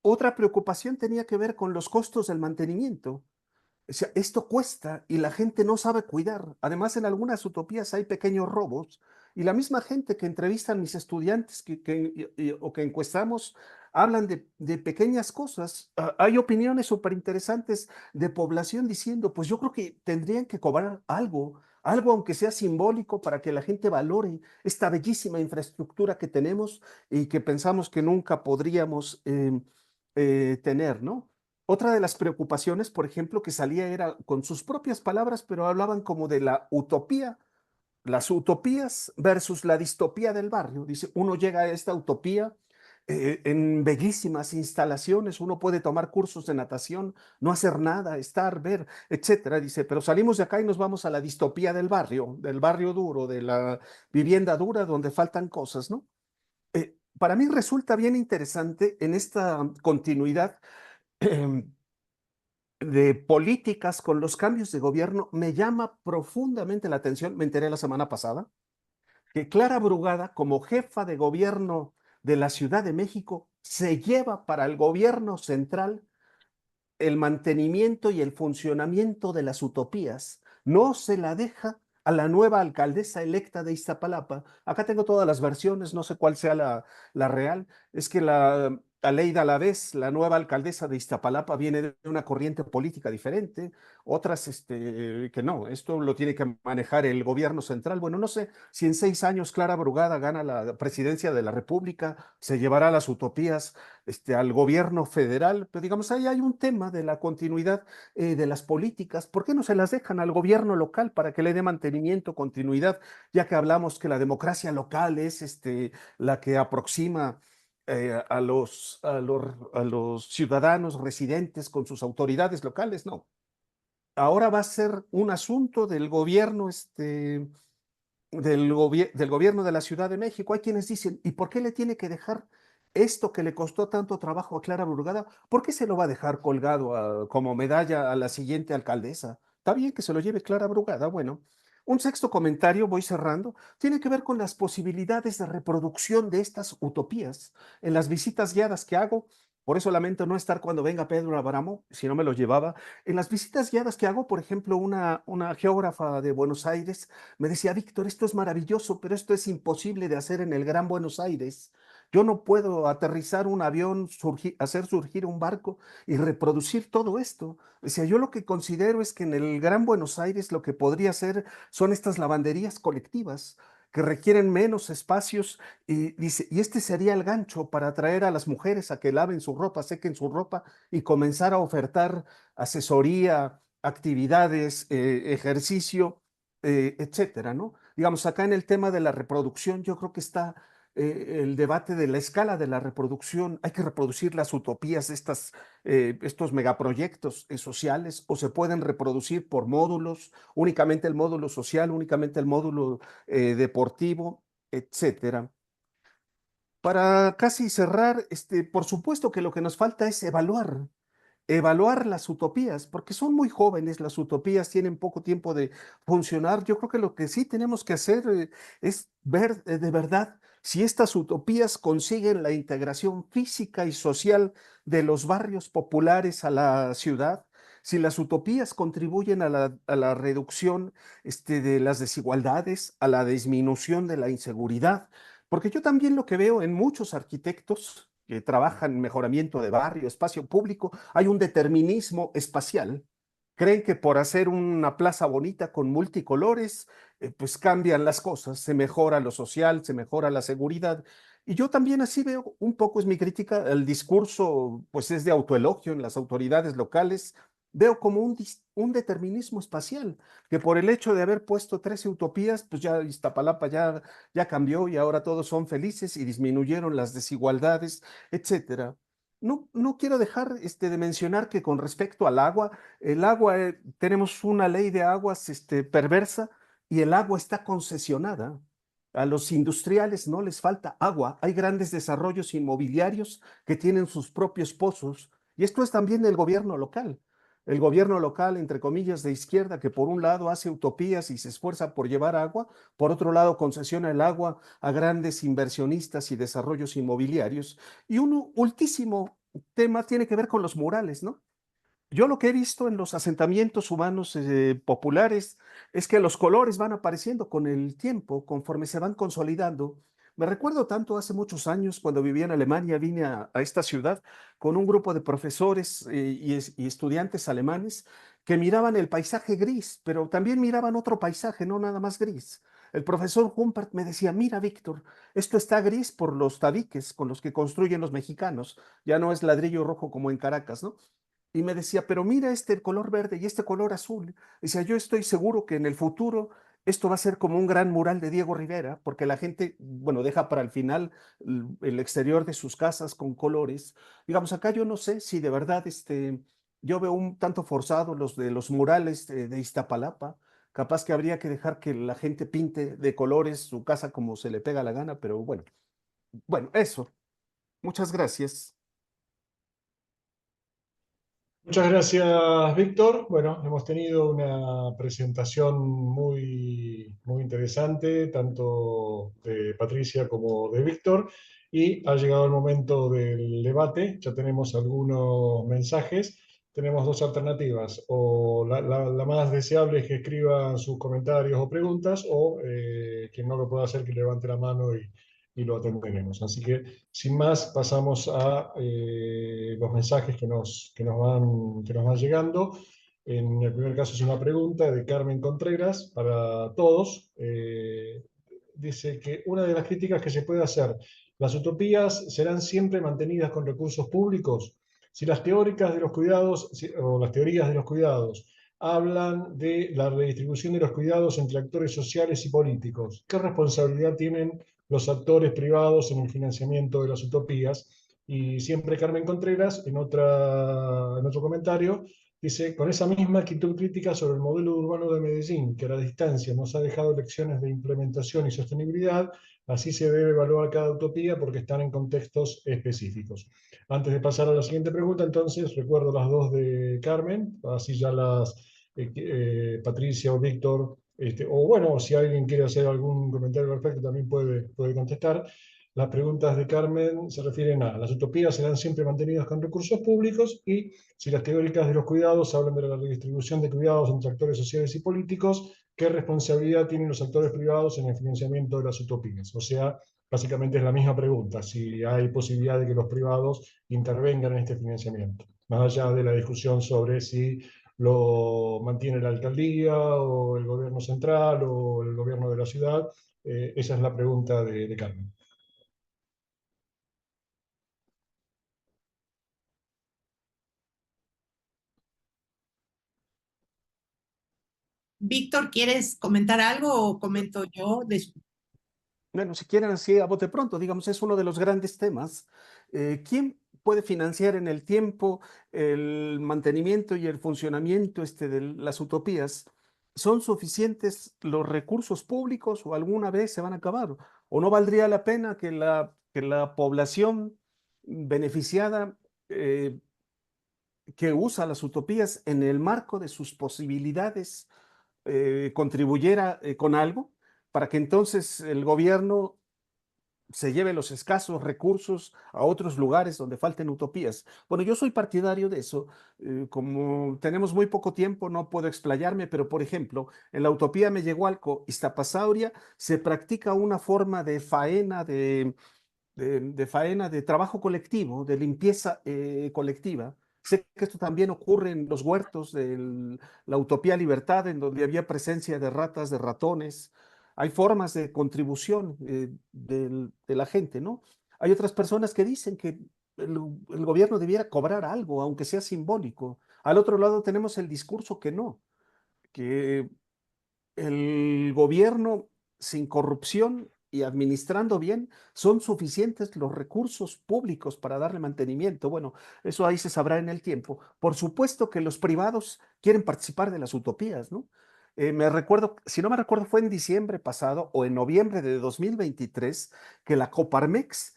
Otra preocupación tenía que ver con los costos del mantenimiento. O sea, esto cuesta y la gente no sabe cuidar. Además, en algunas utopías hay pequeños robos y la misma gente que entrevistan mis estudiantes o que encuestamos hablan de pequeñas cosas. Hay opiniones súper interesantes de población diciendo, pues yo creo que tendrían que cobrar algo aunque sea simbólico para que la gente valore esta bellísima infraestructura que tenemos y que pensamos que nunca podríamos tener, ¿no? Otra de las preocupaciones, por ejemplo, que salía era con sus propias palabras, pero hablaban como de la utopía, las utopías versus la distopía del barrio. Dice, uno llega a esta utopía en bellísimas instalaciones, uno puede tomar cursos de natación, no hacer nada, estar, ver, etcétera. Dice, pero salimos de acá y nos vamos a la distopía del barrio duro, de la vivienda dura, donde faltan cosas, ¿no? Para mí resulta bien interesante en esta continuidad de políticas con los cambios de gobierno, me llama profundamente la atención, me enteré la semana pasada, que Clara Brugada, como jefa de gobierno de la Ciudad de México, se lleva para el gobierno central el mantenimiento y el funcionamiento de las utopías. No se la deja a la nueva alcaldesa electa de Iztapalapa. Acá tengo todas las versiones, no sé cuál sea la real. Es que la Aleida Alavés, la nueva alcaldesa de Iztapalapa, viene de una corriente política diferente, otras que no, esto lo tiene que manejar el gobierno central. Bueno, no sé si en 6 años Clara Brugada gana la presidencia de la República, se llevará las utopías al gobierno federal, pero digamos, ahí hay un tema de la continuidad de las políticas. ¿Por qué no se las dejan al gobierno local para que le dé mantenimiento, continuidad, ya que hablamos que la democracia local es la que aproxima a los ciudadanos residentes con sus autoridades locales? No. Ahora va a ser un asunto del gobierno, del gobierno de la Ciudad de México. Hay quienes dicen, ¿y por qué le tiene que dejar esto que le costó tanto trabajo a Clara Brugada? ¿Por qué se lo va a dejar colgado como medalla a la siguiente alcaldesa? Está bien que se lo lleve Clara Brugada. Bueno, un sexto comentario, voy cerrando, tiene que ver con las posibilidades de reproducción de estas utopías. En las visitas guiadas que hago, por eso lamento no estar cuando venga Pedro Abramo, si no me lo llevaba. En las visitas guiadas que hago, por ejemplo, una geógrafa de Buenos Aires me decía, Víctor, esto es maravilloso, pero esto es imposible de hacer en el Gran Buenos Aires. Yo no puedo aterrizar un avión, hacer surgir un barco y reproducir todo esto. Decía, yo lo que considero es que en el Gran Buenos Aires lo que podría hacer son estas lavanderías colectivas que requieren menos espacios y dice, y este sería el gancho para atraer a las mujeres a que laven su ropa, sequen su ropa y comenzar a ofertar asesoría, actividades, ejercicio, etcétera, ¿no? Digamos, acá en el tema de la reproducción, yo creo que está el debate de la escala de la reproducción. ¿Hay que reproducir las utopías de estos megaproyectos sociales o se pueden reproducir por módulos, únicamente el módulo social, únicamente el módulo deportivo, etcétera? Para casi cerrar, por supuesto que lo que nos falta es evaluar las utopías, porque son muy jóvenes, las utopías tienen poco tiempo de funcionar. Yo creo que lo que sí tenemos que hacer es ver de verdad si estas utopías consiguen la integración física y social de los barrios populares a la ciudad, si las utopías contribuyen a la reducción de las desigualdades, a la disminución de la inseguridad, porque yo también lo que veo en muchos arquitectos que trabajan en mejoramiento de barrio, espacio público, hay un determinismo espacial. Creen que por hacer una plaza bonita con multicolores, pues cambian las cosas, se mejora lo social, se mejora la seguridad. Y yo también así veo, un poco es mi crítica, el discurso pues es de autoelogio en las autoridades locales, veo como un determinismo espacial, que por el hecho de haber puesto 13 utopías, pues ya Iztapalapa ya cambió y ahora todos son felices y disminuyeron las desigualdades, etcétera. No quiero dejar de mencionar que con respecto al agua, el agua, tenemos una ley de aguas perversa y el agua está concesionada. A los industriales no les falta agua. Hay grandes desarrollos inmobiliarios que tienen sus propios pozos. Y esto es también el gobierno local. El gobierno local, entre comillas, de izquierda, que por un lado hace utopías y se esfuerza por llevar agua, por otro lado concesiona el agua a grandes inversionistas y desarrollos inmobiliarios. Y un ultísimo tema tiene que ver con los murales, ¿no? Yo lo que he visto en los asentamientos humanos populares es que los colores van apareciendo con el tiempo, conforme se van consolidando. Me recuerdo tanto hace muchos años cuando vivía en Alemania, vine a esta ciudad con un grupo de profesores y estudiantes alemanes que miraban el paisaje gris, pero también miraban otro paisaje, no nada más gris. El profesor Humpert me decía, mira, Víctor, esto está gris por los tabiques con los que construyen los mexicanos, ya no es ladrillo rojo como en Caracas, ¿no? Y me decía, pero mira este color verde y este color azul. Decía, yo estoy seguro que en el futuro esto va a ser como un gran mural de Diego Rivera, porque la gente, bueno, deja para el final el exterior de sus casas con colores. Digamos, acá yo no sé si de verdad, yo veo un tanto forzado los de los murales de Iztapalapa. Capaz que habría que dejar que la gente pinte de colores su casa como se le pega la gana, pero bueno, eso. Muchas gracias. Muchas gracias, Víctor. Bueno, hemos tenido una presentación muy interesante, tanto de Patricia como de Víctor, y ha llegado el momento del debate. Ya tenemos algunos mensajes. Tenemos dos alternativas, o la más deseable es que escriban sus comentarios o preguntas, o quien no lo pueda hacer, que levante la mano y lo atenderemos. Así que sin más, pasamos a los mensajes que nos van llegando. En el primer caso es una pregunta de Carmen Contreras para todos. Dice que una de las críticas que se puede hacer, ¿las utopías serán siempre mantenidas con recursos públicos? Si las teóricas de los cuidados, o las teorías de los cuidados hablan de la redistribución de los cuidados entre actores sociales y políticos, ¿qué responsabilidad tienen los actores privados en el financiamiento de las utopías? Y siempre Carmen Contreras, en otro comentario, dice, con esa misma actitud crítica sobre el modelo urbano de Medellín, que a la distancia nos ha dejado lecciones de implementación y sostenibilidad, así se debe evaluar cada utopía porque están en contextos específicos. Antes de pasar a la siguiente pregunta, entonces, recuerdo las dos de Carmen, así ya Patricia o Víctor, o bueno, si alguien quiere hacer algún comentario al respecto, también puede contestar. Las preguntas de Carmen se refieren a las utopías serán siempre mantenidas con recursos públicos y si las teóricas de los cuidados hablan de la redistribución de cuidados entre actores sociales y políticos, ¿qué responsabilidad tienen los actores privados en el financiamiento de las utopías? O sea, básicamente es la misma pregunta, si hay posibilidad de que los privados intervengan en este financiamiento, más allá de la discusión sobre si lo mantiene la alcaldía o el gobierno central o el gobierno de la ciudad. Esa es la pregunta de Carmen. Víctor, ¿quieres comentar algo o comento yo? Bueno, si quieren así a bote pronto, digamos, es uno de los grandes temas. ¿Quién puede financiar en el tiempo el mantenimiento y el funcionamiento de las utopías? ¿Son suficientes los recursos públicos o alguna vez se van a acabar? ¿O no valdría la pena que la población beneficiada eh, que usa las utopías en el marco de sus posibilidades contribuyera con algo para que entonces el gobierno se lleve los escasos recursos a otros lugares donde falten utopías? Bueno, yo soy partidario de eso. Como tenemos muy poco tiempo, no puedo explayarme, pero por ejemplo, en la utopía Mellehualco, Iztapasauria, se practica una forma de faena, de faena, de trabajo colectivo, de limpieza colectiva. Sé que esto también ocurre en los huertos de la Utopía Libertad, en donde había presencia de ratas, de ratones. Hay formas de contribución de la gente, ¿no? Hay otras personas que dicen que el gobierno debiera cobrar algo, aunque sea simbólico. Al otro lado tenemos el discurso que no, que el gobierno sin corrupción y administrando bien, son suficientes los recursos públicos para darle mantenimiento. Bueno, eso ahí se sabrá en el tiempo. Por supuesto que los privados quieren participar de las utopías, ¿no? Me recuerdo, si no me recuerdo, fue en diciembre pasado o en noviembre de 2023 que la Coparmex,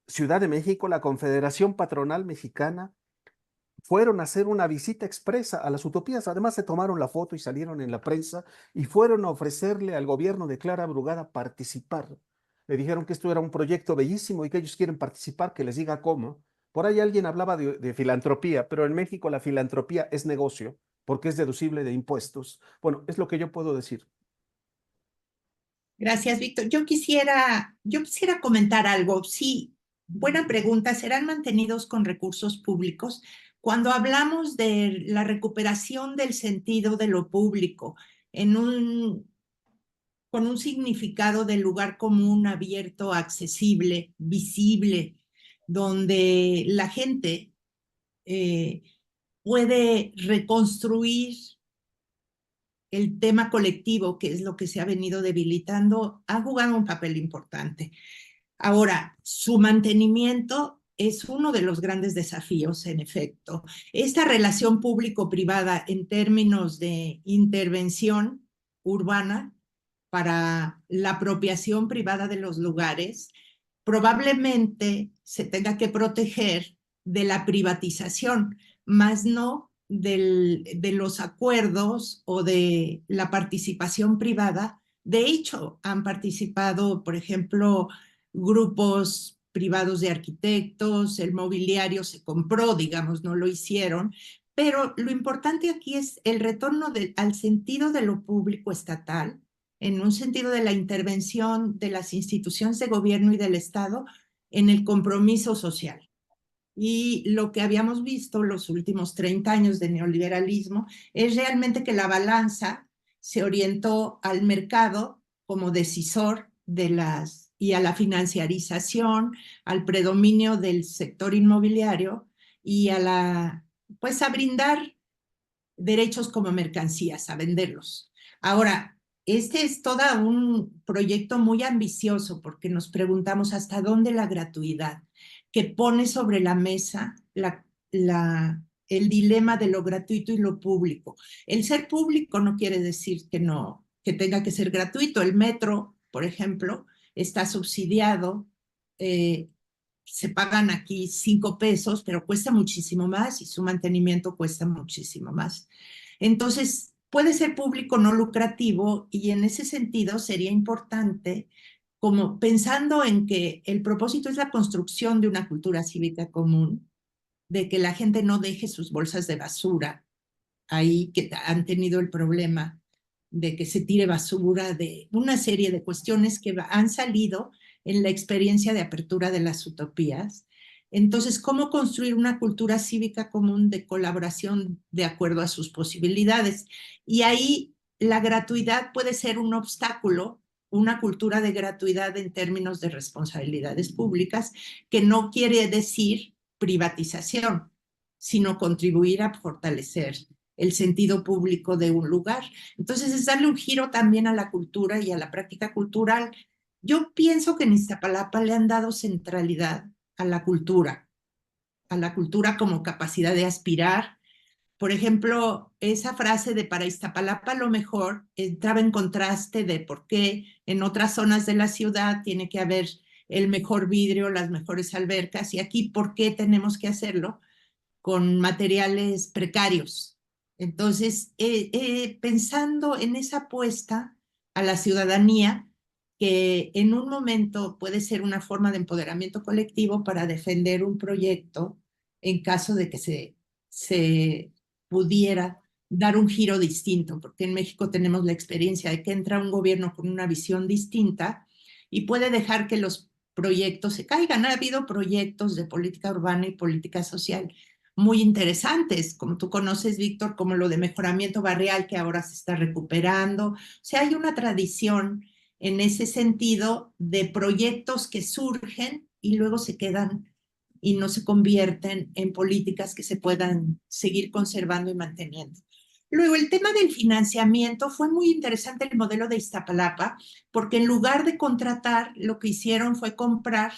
Ciudad de México, la Confederación Patronal Mexicana, fueron a hacer una visita expresa a las utopías. Además, se tomaron la foto y salieron en la prensa y fueron a ofrecerle al gobierno de Clara Brugada participar. Le dijeron que esto era un proyecto bellísimo y que ellos quieren participar, que les diga cómo. Por ahí alguien hablaba de filantropía, pero en México la filantropía es negocio porque es deducible de impuestos. Bueno, es lo que yo puedo decir. Gracias, Víctor. Yo quisiera comentar algo. Sí, buena pregunta. ¿Serán mantenidos con recursos públicos? Cuando hablamos de la recuperación del sentido de lo público con un significado de lugar común, abierto, accesible, visible, donde la gente eh, puede reconstruir el tema colectivo, que es lo que se ha venido debilitando, ha jugado un papel importante. Ahora, su mantenimiento es uno de los grandes desafíos, en efecto. Esta relación público-privada en términos de intervención urbana para la apropiación privada de los lugares, probablemente se tenga que proteger de la privatización, más no de los acuerdos o de la participación privada. De hecho, han participado, por ejemplo, grupos privados de arquitectos, el mobiliario se compró, digamos, no lo hicieron, pero lo importante aquí es el retorno al sentido de lo público estatal, en un sentido de la intervención de las instituciones de gobierno y del Estado en el compromiso social. Y lo que habíamos visto los últimos 30 años de neoliberalismo es realmente que la balanza se orientó al mercado como decisor y a la financiarización, al predominio del sector inmobiliario y pues a brindar derechos como mercancías, a venderlos. Ahora, este es todo un proyecto muy ambicioso porque nos preguntamos hasta dónde la gratuidad, que pone sobre la mesa el dilema de lo gratuito y lo público. El ser público no quiere decir que tenga que ser gratuito. El metro, por ejemplo, está subsidiado, se pagan aquí 5 pesos, pero cuesta muchísimo más y su mantenimiento cuesta muchísimo más. Entonces, puede ser público no lucrativo y en ese sentido sería importante, como pensando en que el propósito es la construcción de una cultura cívica común, de que la gente no deje sus bolsas de basura ahí, que han tenido el problema de que se tire basura, de una serie de cuestiones que han salido en la experiencia de apertura de las utopías. Entonces, ¿cómo construir una cultura cívica común de colaboración de acuerdo a sus posibilidades? Y ahí la gratuidad puede ser un obstáculo, una cultura de gratuidad en términos de responsabilidades públicas, que no quiere decir privatización, sino contribuir a fortalecer el sentido público de un lugar. Entonces es darle un giro también a la cultura y a la práctica cultural Yo pienso que en Iztapalapa le han dado centralidad a la cultura como capacidad de aspirar. Por ejemplo, esa frase de para Iztapalapa lo mejor entraba en contraste de por qué en otras zonas de la ciudad tiene que haber el mejor vidrio, las mejores albercas, y aquí por qué tenemos que hacerlo con materiales precarios. Entonces, pensando en esa apuesta a la ciudadanía, que en un momento puede ser una forma de empoderamiento colectivo para defender un proyecto en caso de que se pudiera dar un giro distinto, porque en México tenemos la experiencia de que entra un gobierno con una visión distinta y puede dejar que los proyectos se caigan. Ha habido proyectos de política urbana y política social muy interesantes, como tú conoces, Víctor, como lo de mejoramiento barrial que ahora se está recuperando. O sea, hay una tradición en ese sentido de proyectos que surgen y luego se quedan y no se convierten en políticas que se puedan seguir conservando y manteniendo. Luego, el tema del financiamiento fue muy interesante el modelo de Iztapalapa, porque en lugar de contratar, lo que hicieron fue comprar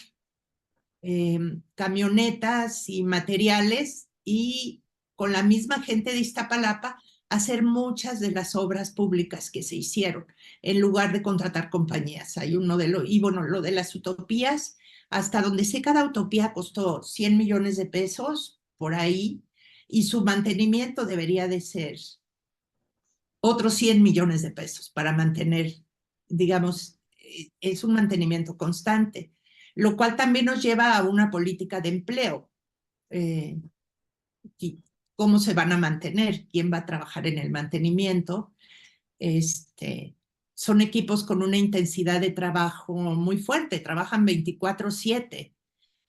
camionetas y materiales y con la misma gente de Iztapalapa hacer muchas de las obras públicas que se hicieron en lugar de contratar compañías. Hay un modelo, y bueno, lo de las utopías, hasta donde sé, cada utopía costó 100 millones de pesos por ahí y su mantenimiento debería de ser otros 100 millones de pesos para mantener, digamos, es un mantenimiento constante, lo cual también nos lleva a una política de empleo. Eh, ¿Cómo se van a mantener? ¿Quién va a trabajar en el mantenimiento? Son equipos con una intensidad de trabajo muy fuerte, trabajan 24/7.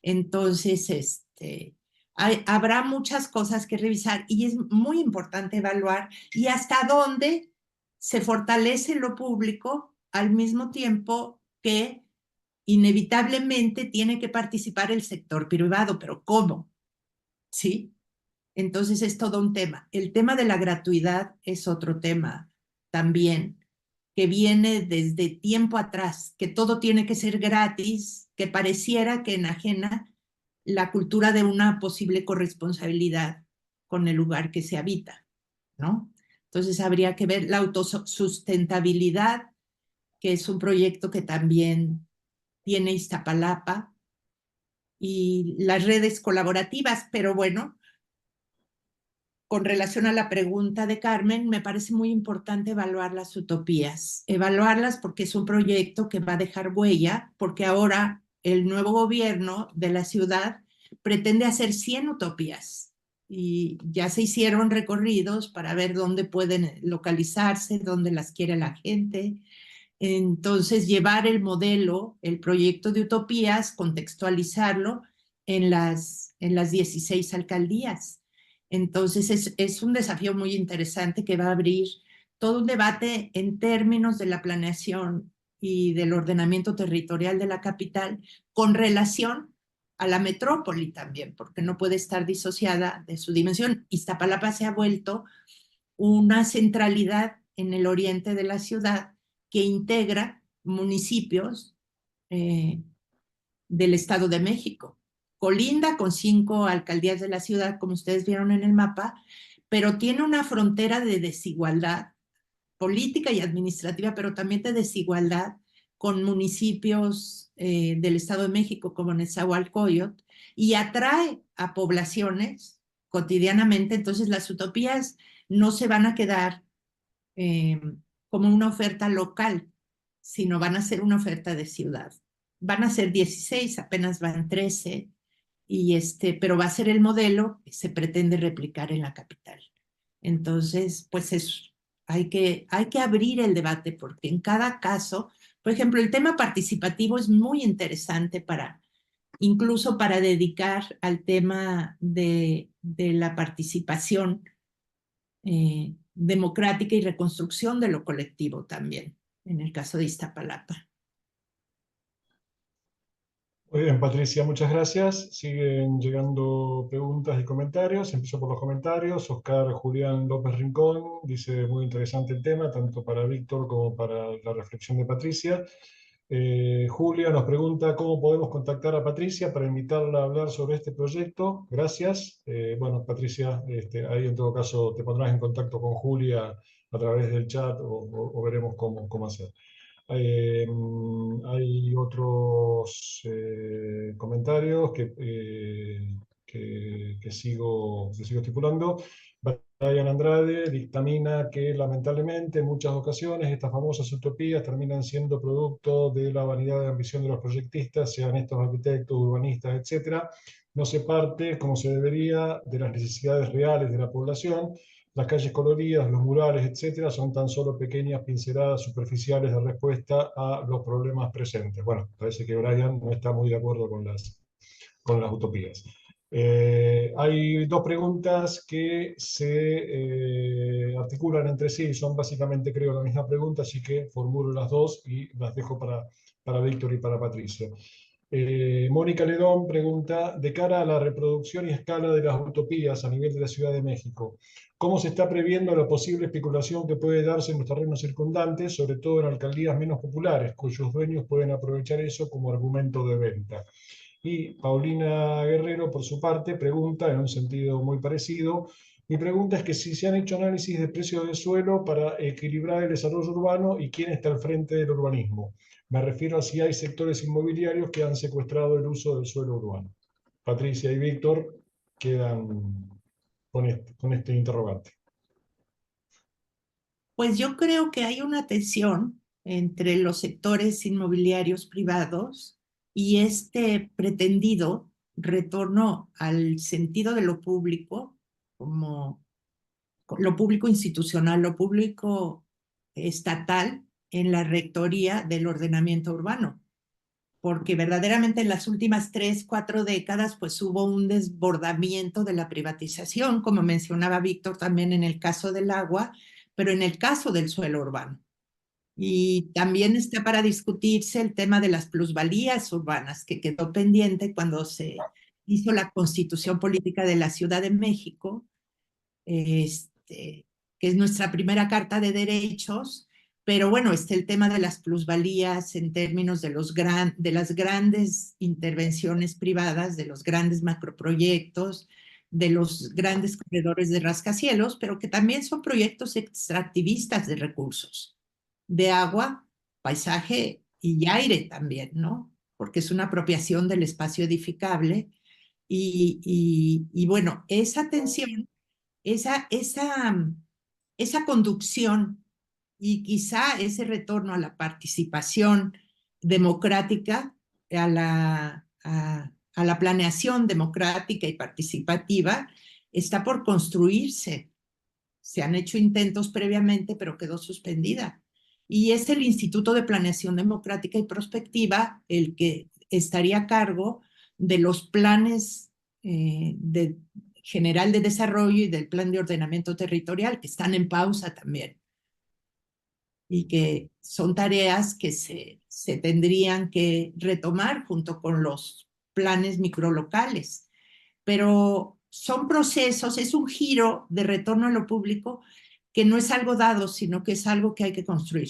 Entonces, habrá muchas cosas que revisar y es muy importante evaluar y hasta dónde se fortalece lo público al mismo tiempo que inevitablemente tiene que participar el sector privado, pero ¿cómo? ¿Sí? Entonces es todo un tema. El tema de la gratuidad es otro tema también, que viene desde tiempo atrás, que todo tiene que ser gratis, que pareciera que enajena la cultura de una posible corresponsabilidad con el lugar que se habita, ¿no? Entonces habría que ver la autosustentabilidad, que es un proyecto que también tiene Iztapalapa, y las redes colaborativas, pero bueno, con relación a la pregunta de Carmen, me parece muy importante evaluar las utopías, evaluarlas porque es un proyecto que va a dejar huella, porque ahora el nuevo gobierno de la ciudad pretende hacer 100 utopías y ya se hicieron recorridos para ver dónde pueden localizarse, dónde las quiere la gente. Entonces, llevar el modelo, el proyecto de utopías, contextualizarlo en las 16 alcaldías. Entonces, es un desafío muy interesante que va a abrir todo un debate en términos de la planeación y del ordenamiento territorial de la capital con relación a la metrópoli también, porque no puede estar disociada de su dimensión. Iztapalapa se ha vuelto una centralidad en el oriente de la ciudad que integra municipios eh, del Estado de México. Colinda con 5 alcaldías de la ciudad, como ustedes vieron en el mapa, pero tiene una frontera de desigualdad política y administrativa, pero también de desigualdad con municipios del Estado de México como Nezahualcóyotl y atrae a poblaciones cotidianamente. Entonces las utopías no se van a quedar eh, como una oferta local, sino van a ser una oferta de ciudad. Van a ser 16, apenas van 13, pero va a ser el modelo que se pretende replicar en la capital. Entonces, pues hay que abrir el debate porque en cada caso, por ejemplo, el tema participativo es muy interesante incluso para dedicar al tema de la participación democrática y reconstrucción de lo colectivo también, en el caso de Iztapalapa. Muy bien, Patricia, muchas gracias. Siguen llegando preguntas y comentarios. Empiezo por los comentarios. Oscar Julián López Rincón dice, muy interesante el tema, tanto para Víctor como para la reflexión de Patricia. Julia nos pregunta cómo podemos contactar a Patricia para invitarla a hablar sobre este proyecto. Gracias. Bueno, Patricia, ahí en todo caso te pondrás en contacto con Julia a través del chat o veremos cómo hacer. Hay otros comentarios que sigo estipulando. Brian Andrade dictamina que lamentablemente en muchas ocasiones estas famosas utopías terminan siendo producto de la vanidad de ambición de los proyectistas, sean estos arquitectos, urbanistas, etcétera. No se parte, como se debería, de las necesidades reales de la población. Las calles coloridas, los murales, etcétera, son tan solo pequeñas pinceladas superficiales de respuesta a los problemas presentes. Bueno, parece que Brian no está muy de acuerdo con las utopías. Hay dos preguntas que se articulan entre sí, son básicamente, creo, la misma pregunta, así que formulo las dos y las dejo para Víctor y para Patricia. Mónica Ledón pregunta, de cara a la reproducción y escala de las utopías a nivel de la Ciudad de México, ¿cómo se está previendo la posible especulación que puede darse en los terrenos circundantes, sobre todo en alcaldías menos populares, cuyos dueños pueden aprovechar eso como argumento de venta? Y Paulina Guerrero, por su parte, pregunta en un sentido muy parecido. Mi pregunta es que si se han hecho análisis de precios del suelo para equilibrar el desarrollo urbano y quién está al frente del urbanismo. Me refiero a si hay sectores inmobiliarios que han secuestrado el uso del suelo urbano. Patricia y Víctor quedan con este interrogante. Pues yo creo que hay una tensión entre los sectores inmobiliarios privados y este pretendido retorno al sentido de lo público, como lo público institucional, lo público estatal en la rectoría del ordenamiento urbano. Porque verdaderamente en las últimas 3, 4 décadas pues hubo un desbordamiento de la privatización, como mencionaba Víctor también en el caso del agua, pero en el caso del suelo urbano. Y también está para discutirse el tema de las plusvalías urbanas, que quedó pendiente cuando se hizo la Constitución Política de la Ciudad de México, que es nuestra primera carta de derechos, pero bueno, está el tema de las plusvalías en términos de las grandes intervenciones privadas, de los grandes macroproyectos, de los grandes corredores de rascacielos, pero que también son proyectos extractivistas de recursos, de agua, paisaje y aire también, ¿no? Porque es una apropiación del espacio edificable. Y bueno, esa tensión, esa, esa, esa conducción y quizá ese retorno a la participación democrática, a la planeación democrática y participativa, está por construirse. Se han hecho intentos previamente, pero quedó suspendida. Y es el Instituto de Planeación Democrática y Prospectiva el que estaría a cargo de los planes general de desarrollo y del plan de ordenamiento territorial, que están en pausa también. Y que son tareas que se tendrían que retomar junto con los planes microlocales. Pero son procesos, es un giro de retorno a lo público que no es algo dado, sino que es algo que hay que construir.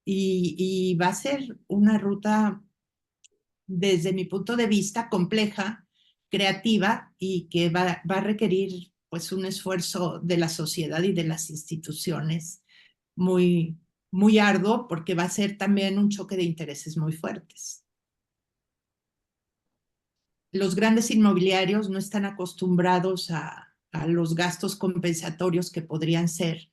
Y va a ser una ruta, desde mi punto de vista, compleja, creativa y que va a requerir pues un esfuerzo de la sociedad y de las instituciones muy, muy arduo, porque va a ser también un choque de intereses muy fuertes. Los grandes inmobiliarios no están acostumbrados a los gastos compensatorios que podrían ser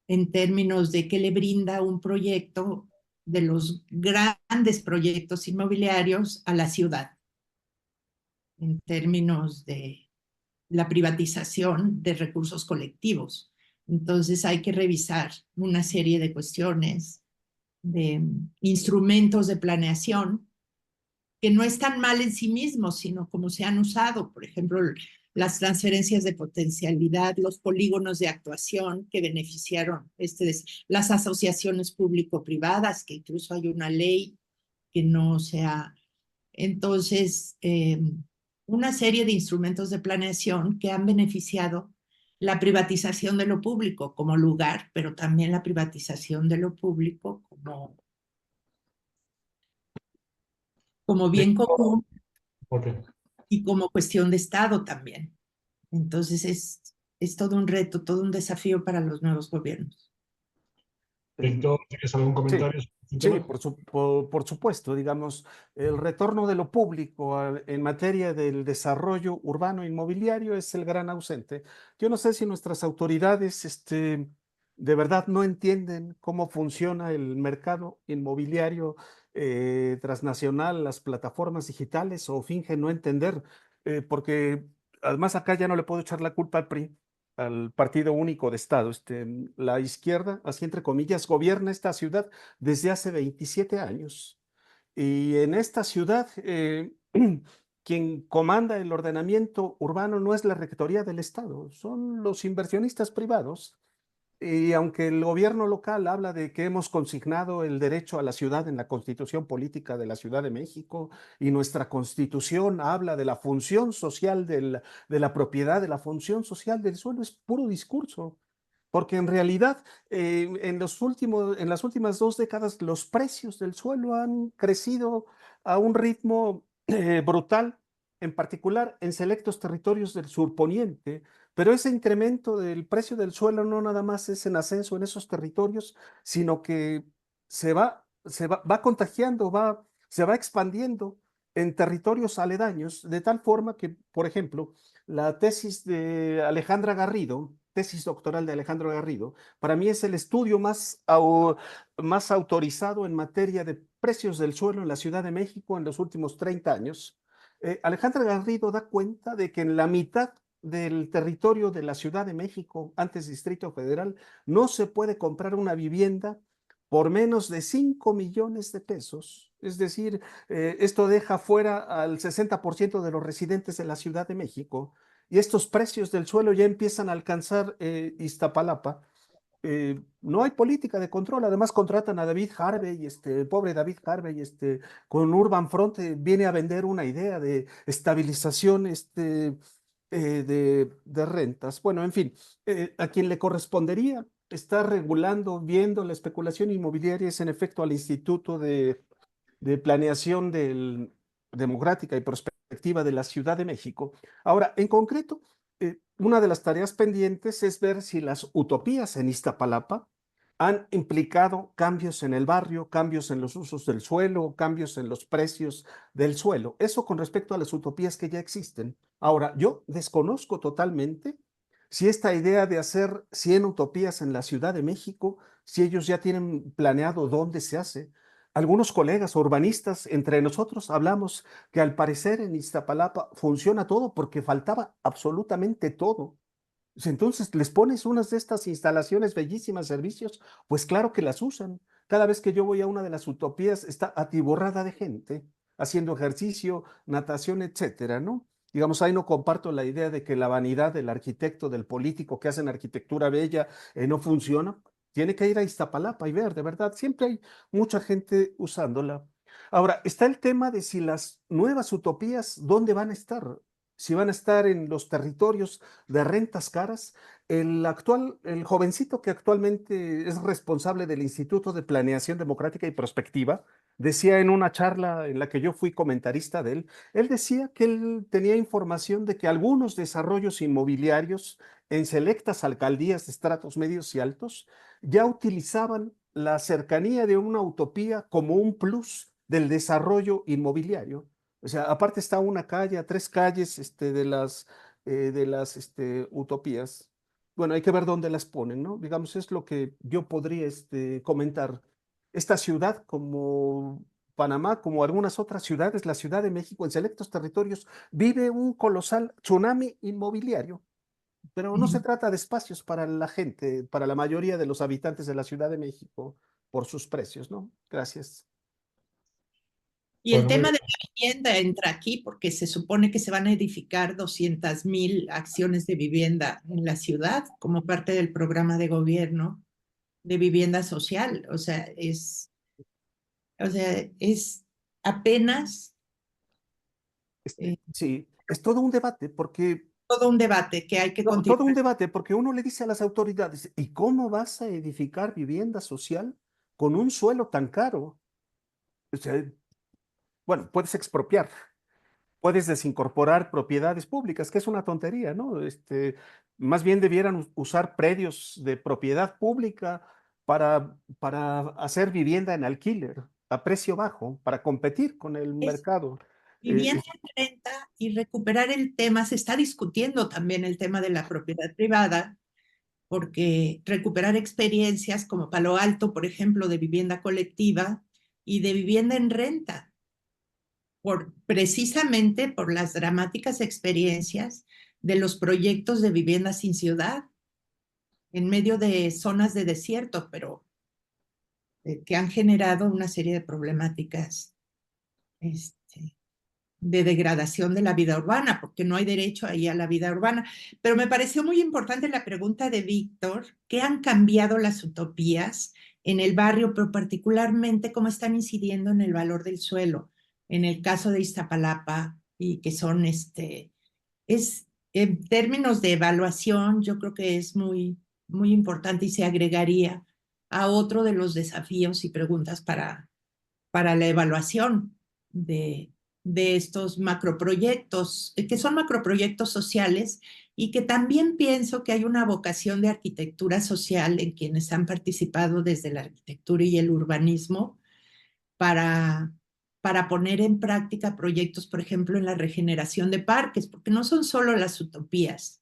en términos de qué le brinda un proyecto de los grandes proyectos inmobiliarios a la ciudad, en términos de la privatización de recursos colectivos. Entonces hay que revisar una serie de cuestiones, de instrumentos de planeación que no están mal en sí mismos, sino como se han usado, por ejemplo, las transferencias de potencialidad, los polígonos de actuación que beneficiaron, las asociaciones público-privadas, que incluso hay una ley que no sea. Entonces, una serie de instrumentos de planeación que han beneficiado la privatización de lo público como lugar, pero también la privatización de lo público como como bien común Ok. y como cuestión de Estado también. Entonces es todo un reto, todo un desafío para los nuevos gobiernos. Víctor, ¿tienes algún Sí, comentario sobre este sí, tema? por supuesto, digamos, el retorno de lo público en materia del desarrollo urbano inmobiliario es el gran ausente. Yo no sé si nuestras autoridades, de verdad no entienden cómo funciona el mercado inmobiliario transnacional, las plataformas digitales, o fingen no entender, porque además acá ya no le puedo echar la culpa al PRI, al Partido Único de Estado. La izquierda, así entre comillas, gobierna esta ciudad desde hace 27 años. Y en esta ciudad, quien comanda el ordenamiento urbano no es la Rectoría del Estado, son los inversionistas privados. Y aunque el gobierno local habla de que hemos consignado el derecho a la ciudad en la Constitución Política de la Ciudad de México, y nuestra Constitución habla de la función social de la propiedad, de la función social del suelo, es puro discurso. Porque en realidad, en las últimas 2 décadas, los precios del suelo han crecido a un ritmo brutal, en particular en selectos territorios del surponiente. Pero ese incremento del precio del suelo no nada más es en ascenso en esos territorios, sino que va contagiando, se va expandiendo en territorios aledaños, de tal forma que, por ejemplo, la tesis de Alejandra Garrido, tesis doctoral de Alejandro Garrido, para mí es el estudio más autorizado en materia de precios del suelo en la Ciudad de México en los últimos 30 años. Alejandra Garrido da cuenta de que en la mitad del territorio de la Ciudad de México, antes Distrito Federal, no se puede comprar una vivienda por menos de 5 millones de pesos. Es decir, esto deja fuera al 60% de los residentes de la Ciudad de México, y estos precios del suelo ya empiezan a alcanzar Iztapalapa. No hay política de control. Además contratan a David Harvey, el pobre David Harvey, con Urban Front, viene a vender una idea de estabilización, de rentas. Bueno, en fin, a quien le correspondería estar regulando, viendo la especulación inmobiliaria es en efecto al Instituto de Planeación Democrática y Prospectiva de la Ciudad de México. Ahora, en concreto, una de las tareas pendientes es ver si las utopías en Iztapalapa han implicado cambios en el barrio, cambios en los usos del suelo, cambios en los precios del suelo. Eso con respecto a las utopías que ya existen. Ahora, yo desconozco totalmente si esta idea de hacer 100 utopías en la Ciudad de México, si ellos ya tienen planeado dónde se hace. Algunos colegas urbanistas entre nosotros hablamos que al parecer en Iztapalapa funciona todo porque faltaba absolutamente todo. Pues entonces les pones unas de estas instalaciones bellísimas, servicios, pues claro que las usan. Cada vez que yo voy a una de las utopías está atiborrada de gente haciendo ejercicio, natación, etcétera, ¿no? Digamos, ahí no comparto la idea de que la vanidad del arquitecto, del político que hacen arquitectura bella, no funciona. Tiene que ir a Iztapalapa y ver, de verdad, siempre hay mucha gente usándola. Ahora, está el tema de si las nuevas utopías, ¿dónde van a estar? Si van a estar en los territorios de rentas caras. El jovencito que actualmente es responsable del Instituto de Planeación Democrática y Prospectiva, decía en una charla en la que yo fui comentarista de él decía que él tenía información de que algunos desarrollos inmobiliarios en selectas alcaldías de estratos medios y altos ya utilizaban la cercanía de una utopía como un plus del desarrollo inmobiliario. O sea, aparte está una calle, a 3 calles de las utopías. Bueno, hay que ver dónde las ponen, ¿no? Digamos, es lo que yo podría comentar. Esta ciudad, como Panamá, como algunas otras ciudades, la Ciudad de México, en selectos territorios, vive un colosal tsunami inmobiliario. Pero no se trata de espacios para la gente, para la mayoría de los habitantes de la Ciudad de México, por sus precios, ¿no? Gracias. Y el Bueno, muy tema bien. de la vivienda entra aquí porque se supone que se van a edificar 200,000 acciones de vivienda en la ciudad como parte del programa de gobierno de vivienda social. O sea, es apenas Sí, es todo un debate porque todo un debate que hay que no, todo un continuar. debate, porque uno le dice a las autoridades, ¿y cómo vas a edificar vivienda social con un suelo tan caro? O sea, bueno, puedes expropiar, puedes desincorporar propiedades públicas, que es una tontería, ¿no? Más bien debieran usar predios de propiedad pública para hacer vivienda en alquiler a precio bajo, para competir con el Es mercado. vivienda en renta y recuperar el tema. Se está discutiendo también el tema de la propiedad privada, porque recuperar experiencias como Palo Alto, por ejemplo, de vivienda colectiva y de vivienda en renta, precisamente por las dramáticas experiencias de los proyectos de vivienda sin ciudad, en medio de zonas de desierto, pero que han generado una serie de problemáticas de degradación de la vida urbana, porque no hay derecho ahí a la vida urbana. Pero me pareció muy importante la pregunta de Víctor: ¿qué han cambiado las utopías en el barrio, pero particularmente cómo están incidiendo en el valor del suelo? En el caso de Iztapalapa, y que son, en términos de evaluación, yo creo que es muy, muy importante y se agregaría a otro de los desafíos y preguntas para la evaluación de estos macroproyectos, que son macroproyectos sociales, y que también pienso que hay una vocación de arquitectura social en quienes han participado desde la arquitectura y el urbanismo para, para poner en práctica proyectos, por ejemplo, en la regeneración de parques, porque no son solo las utopías.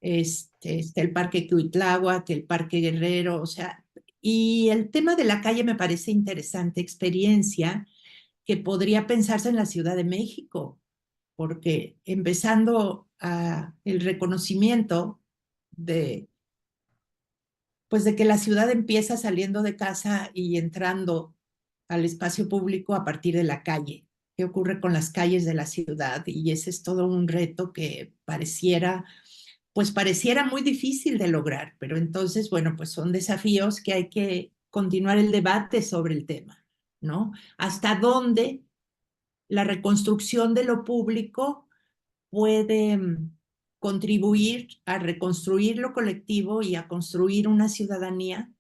Está el Parque Cuitláhuac, el Parque Guerrero, o sea, y el tema de la calle me parece interesante experiencia que podría pensarse en la Ciudad de México, porque empezando el reconocimiento de, pues de que la ciudad empieza saliendo de casa y entrando al espacio público a partir de la calle. ¿Qué ocurre con las calles de la ciudad? Y ese es todo un reto que pareciera muy difícil de lograr, pero entonces, bueno, pues son desafíos que hay que continuar el debate sobre el tema, ¿no? ¿Hasta dónde la reconstrucción de lo público puede contribuir a reconstruir lo colectivo y a construir una ciudadanía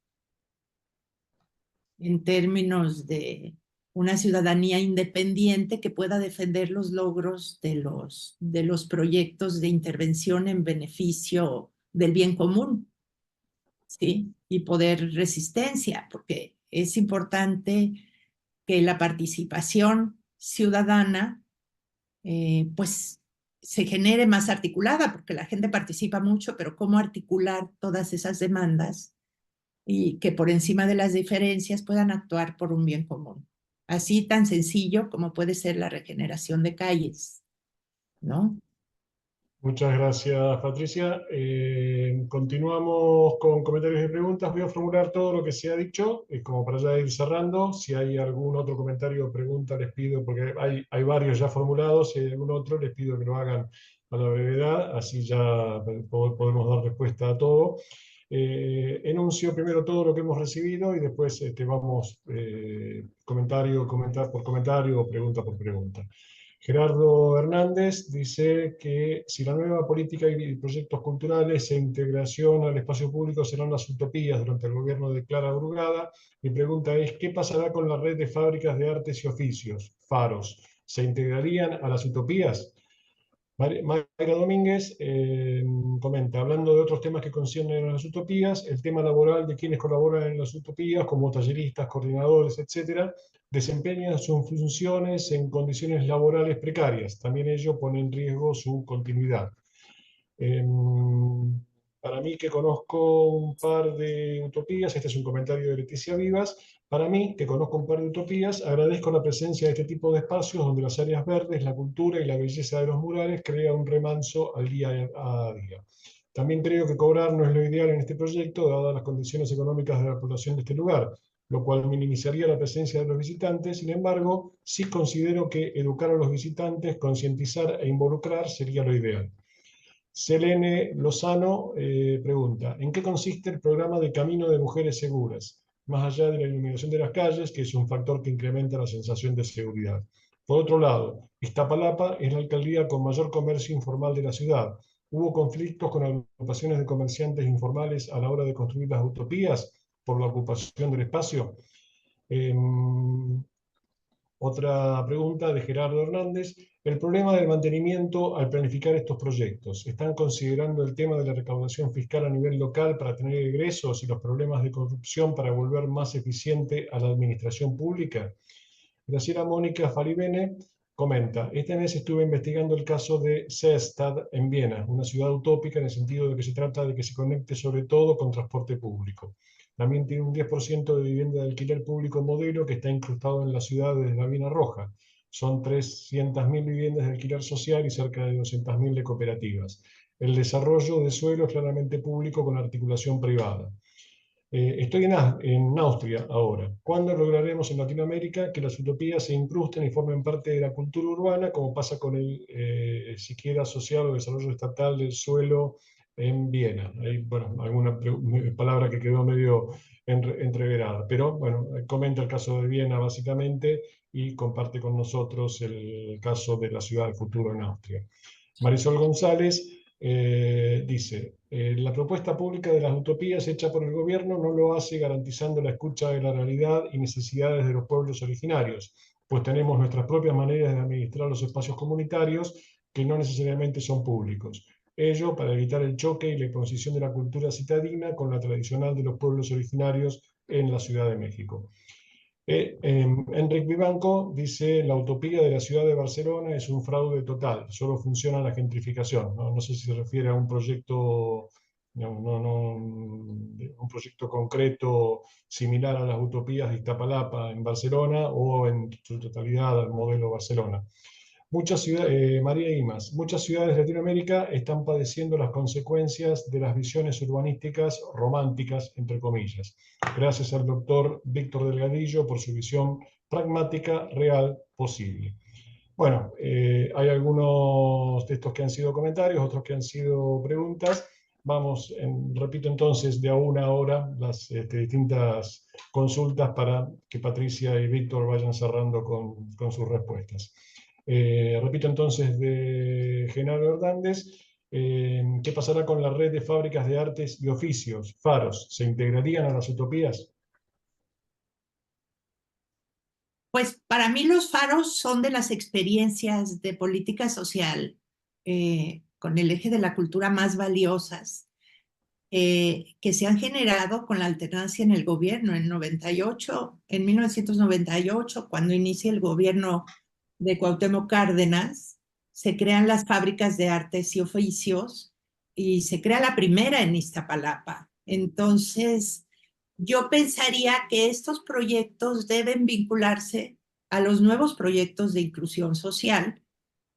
en términos de una ciudadanía independiente que pueda defender los logros de los proyectos de intervención en beneficio del bien común, ¿sí? Y poder resistencia, porque es importante que la participación ciudadana pues se genere más articulada, porque la gente participa mucho, pero cómo articular todas esas demandas y que por encima de las diferencias puedan actuar por un bien común. Así tan sencillo como puede ser la regeneración de calles, ¿no? Muchas gracias, Patricia. Continuamos con comentarios y preguntas. Voy a formular todo lo que se ha dicho, como para ya ir cerrando. Si hay algún otro comentario o pregunta, les pido, porque hay varios ya formulados, si hay algún otro, les pido que lo hagan a la brevedad, así ya podemos dar respuesta a todo. Enuncio primero todo lo que hemos recibido y después vamos comentar por comentario o pregunta por pregunta. Gerardo Hernández dice que si la nueva política y proyectos culturales e integración al espacio público serán las utopías durante el gobierno de Clara Brugada, mi pregunta es, ¿qué pasará con la red de fábricas de artes y oficios, faros? ¿Se integrarían a las utopías? Mayra Domínguez comenta, hablando de otros temas que conciernen a las utopías, el tema laboral de quienes colaboran en las utopías, como talleristas, coordinadores, etcétera, desempeñan sus funciones en condiciones laborales precarias. También ello pone en riesgo su continuidad. Para mí, que conozco un par de utopías, este es un comentario de Leticia Vivas, para mí, que conozco un par de utopías, agradezco la presencia de este tipo de espacios donde las áreas verdes, la cultura y la belleza de los murales crea un remanso al día a día. También creo que cobrar no es lo ideal en este proyecto, dadas las condiciones económicas de la población de este lugar, lo cual minimizaría la presencia de los visitantes. Sin embargo, sí considero que educar a los visitantes, concientizar e involucrar sería lo ideal. Selene Lozano pregunta, ¿en qué consiste el programa de Camino de Mujeres Seguras? Más allá de la iluminación de las calles, que es un factor que incrementa la sensación de seguridad. Por otro lado, Iztapalapa es la alcaldía con mayor comercio informal de la ciudad. ¿Hubo conflictos con agrupaciones de comerciantes informales a la hora de construir las utopías por la ocupación del espacio? Otra pregunta de Gerardo Hernández. El problema del mantenimiento al planificar estos proyectos. ¿Están considerando el tema de la recaudación fiscal a nivel local para tener egresos y los problemas de corrupción para volver más eficiente a la administración pública? Graciela Mónica Faribene comenta, este mes estuve investigando el caso de Seestad en Viena, una ciudad utópica en el sentido de que se trata de que se conecte sobre todo con transporte público. También tiene un 10% de vivienda de alquiler público modelo que está incrustado en la ciudad de la Viena Roja. Son 300.000 viviendas de alquiler social y cerca de 200.000 de cooperativas. El desarrollo de suelo es claramente público con articulación privada. Estoy en Austria ahora. ¿Cuándo lograremos en Latinoamérica que las utopías se incrusten y formen parte de la cultura urbana, como pasa con el siquiera social o desarrollo estatal del suelo en Viena? Hay, bueno, alguna palabra que quedó medio entreverada, pero bueno, comenta el caso de Viena básicamente y comparte con nosotros el caso de la ciudad del futuro en Austria. Marisol González dice, la propuesta pública de las utopías hecha por el gobierno no lo hace garantizando la escucha de la realidad y necesidades de los pueblos originarios, pues tenemos nuestras propias maneras de administrar los espacios comunitarios que no necesariamente son públicos. Ello para evitar el choque y la imposición de la cultura citadina con la tradicional de los pueblos originarios en la Ciudad de México. Enric Vivanco dice, la utopía de la ciudad de Barcelona es un fraude total, solo funciona la gentrificación. No sé si se refiere a un proyecto, un proyecto concreto similar a las utopías de Iztapalapa en Barcelona o en su totalidad al modelo Barcelona. María Imas, muchas ciudades de Latinoamérica están padeciendo las consecuencias de las visiones urbanísticas románticas, entre comillas. Gracias al doctor Víctor Delgadillo por su visión pragmática, real, posible. Bueno, hay algunos de estos que han sido comentarios, otros que han sido preguntas. Vamos, repito entonces, de a una hora las distintas consultas para que Patricia y Víctor vayan cerrando con sus respuestas. Repito entonces de Genaro Hernández, ¿qué pasará con la red de fábricas de artes y oficios, faros? ¿Se integrarían a las utopías? Pues para mí los faros son de las experiencias de política social con el eje de la cultura más valiosas que se han generado con la alternancia en el gobierno. En 1998, cuando inicia el gobierno de Cuauhtémoc Cárdenas, se crean las fábricas de artes y oficios y se crea la primera en Iztapalapa. Entonces, yo pensaría que estos proyectos deben vincularse a los nuevos proyectos de inclusión social,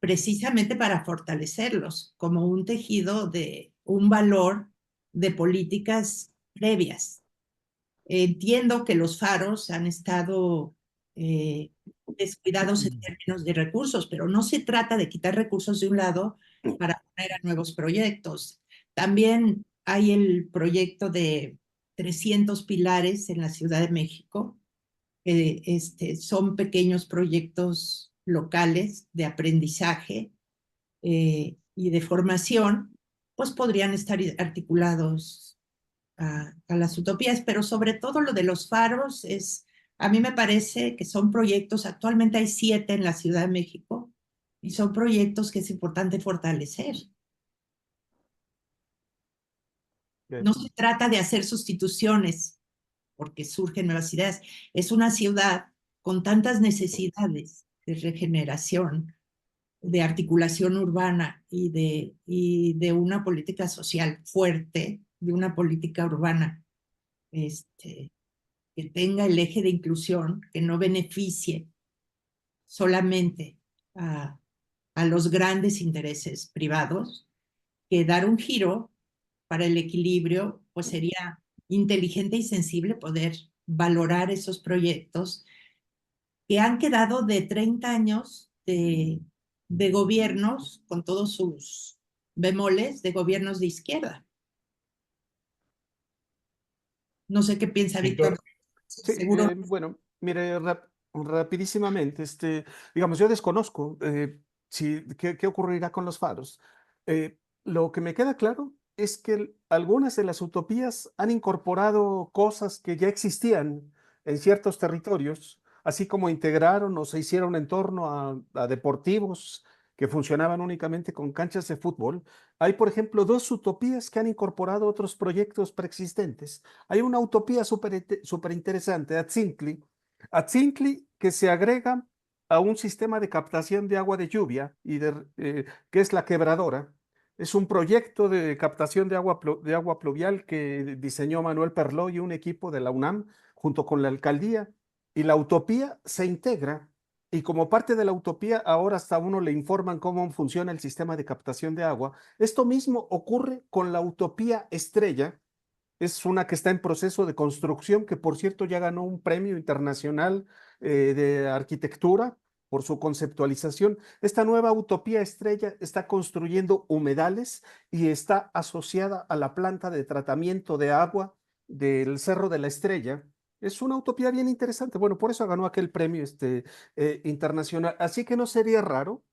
precisamente para fortalecerlos como un tejido de un valor de políticas previas. Entiendo que los faros han estado descuidados en términos de recursos, pero no se trata de quitar recursos de un lado para poner a nuevos proyectos. También hay el proyecto de 300 pilares en la Ciudad de México. Son pequeños proyectos locales de aprendizaje y de formación, pues podrían estar articulados a las utopías, pero sobre todo lo de los faros a mí me parece que son proyectos, actualmente hay 7 en la Ciudad de México, y son proyectos que es importante fortalecer. No se trata de hacer sustituciones, porque surgen nuevas ideas. Es una ciudad con tantas necesidades de regeneración, de articulación urbana y de una política social fuerte, de una política urbana que tenga el eje de inclusión, que no beneficie solamente a los grandes intereses privados, que dar un giro para el equilibrio, pues sería inteligente y sensible poder valorar esos proyectos que han quedado de 30 años de gobiernos, con todos sus bemoles, de gobiernos de izquierda. No sé qué piensa Víctor. Sí, Seguro. bueno, mire, rapidísimamente, digamos, yo desconozco qué ocurrirá con los faros. Lo que me queda claro es que algunas de las utopías han incorporado cosas que ya existían en ciertos territorios, así como integraron o se hicieron en torno a deportivos que funcionaban únicamente con canchas de fútbol, hay, por ejemplo, dos utopías que han incorporado otros proyectos preexistentes. Hay una utopía súper interesante, Atzintli, que se agrega a un sistema de captación de agua de lluvia, que es la Quebradora. Es un proyecto de captación de agua pluvial que diseñó Manuel Perló y un equipo de la UNAM junto con la alcaldía. Y la utopía se integra y como parte de la utopía, ahora hasta a uno le informan cómo funciona el sistema de captación de agua. Esto mismo ocurre con la utopía estrella. Es una que está en proceso de construcción, que por cierto ya ganó un premio internacional de arquitectura por su conceptualización. Esta nueva utopía estrella está construyendo humedales y está asociada a la planta de tratamiento de agua del Cerro de la Estrella. Es una utopía bien interesante. Bueno, por eso ganó aquel premio internacional. Así que no sería raro,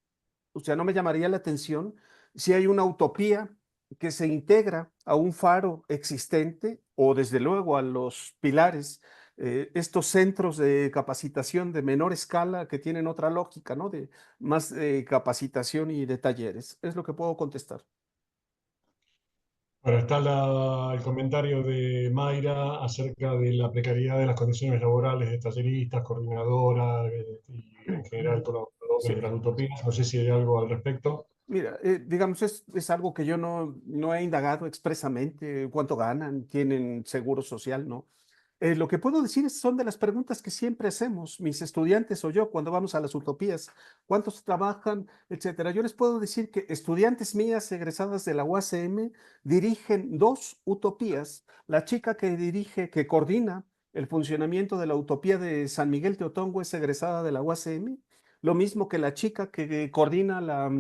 o sea, no me llamaría la atención si hay una utopía que se integra a un faro existente o desde luego a los pilares, estos centros de capacitación de menor escala que tienen otra lógica, ¿no? De más capacitación y de talleres. Es lo que puedo contestar. Bueno, está el comentario de Mayra acerca de la precariedad de las condiciones laborales de talleristas, coordinadoras y en general colaboradores Sí. de las utopías. No sé si hay algo al respecto. Mira, digamos, es algo que yo no he indagado expresamente, cuánto ganan, tienen seguro social, ¿no? Lo que puedo decir son de las preguntas que siempre hacemos, mis estudiantes o yo, cuando vamos a las utopías, cuántos trabajan, etcétera. Yo les puedo decir que estudiantes mías egresadas de la UACM dirigen dos utopías. La chica que coordina el funcionamiento de la utopía de San Miguel Teotongo es egresada de la UACM, lo mismo que la chica que coordina la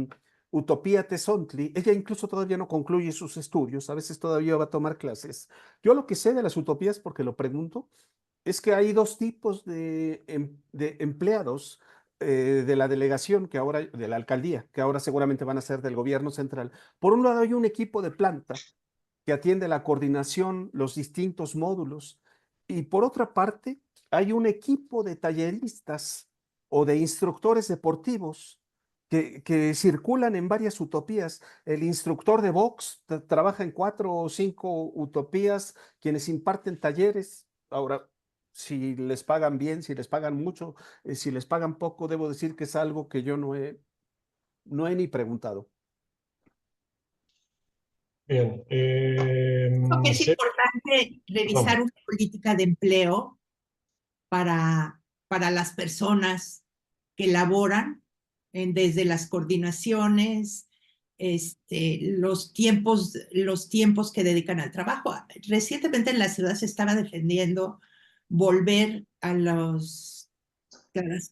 Utopía Tezontli. Ella incluso todavía no concluye sus estudios, a veces todavía va a tomar clases. Yo lo que sé de las utopías, porque lo pregunto, es que hay dos tipos de empleados de la delegación, de la alcaldía, que ahora seguramente van a ser del gobierno central. Por un lado hay un equipo de planta que atiende la coordinación, los distintos módulos, y por otra parte hay un equipo de talleristas o de instructores deportivos que circulan en varias utopías. El instructor de box trabaja en 4 o 5 utopías, quienes imparten talleres. Ahora, si les pagan bien, si les pagan mucho, si les pagan poco, debo decir que es algo que yo no he ni preguntado. Bien. Creo que es importante revisar Perdón. una política de empleo para las personas que laboran desde las coordinaciones, los tiempos que dedican al trabajo. Recientemente en la ciudad se estaba defendiendo volver a las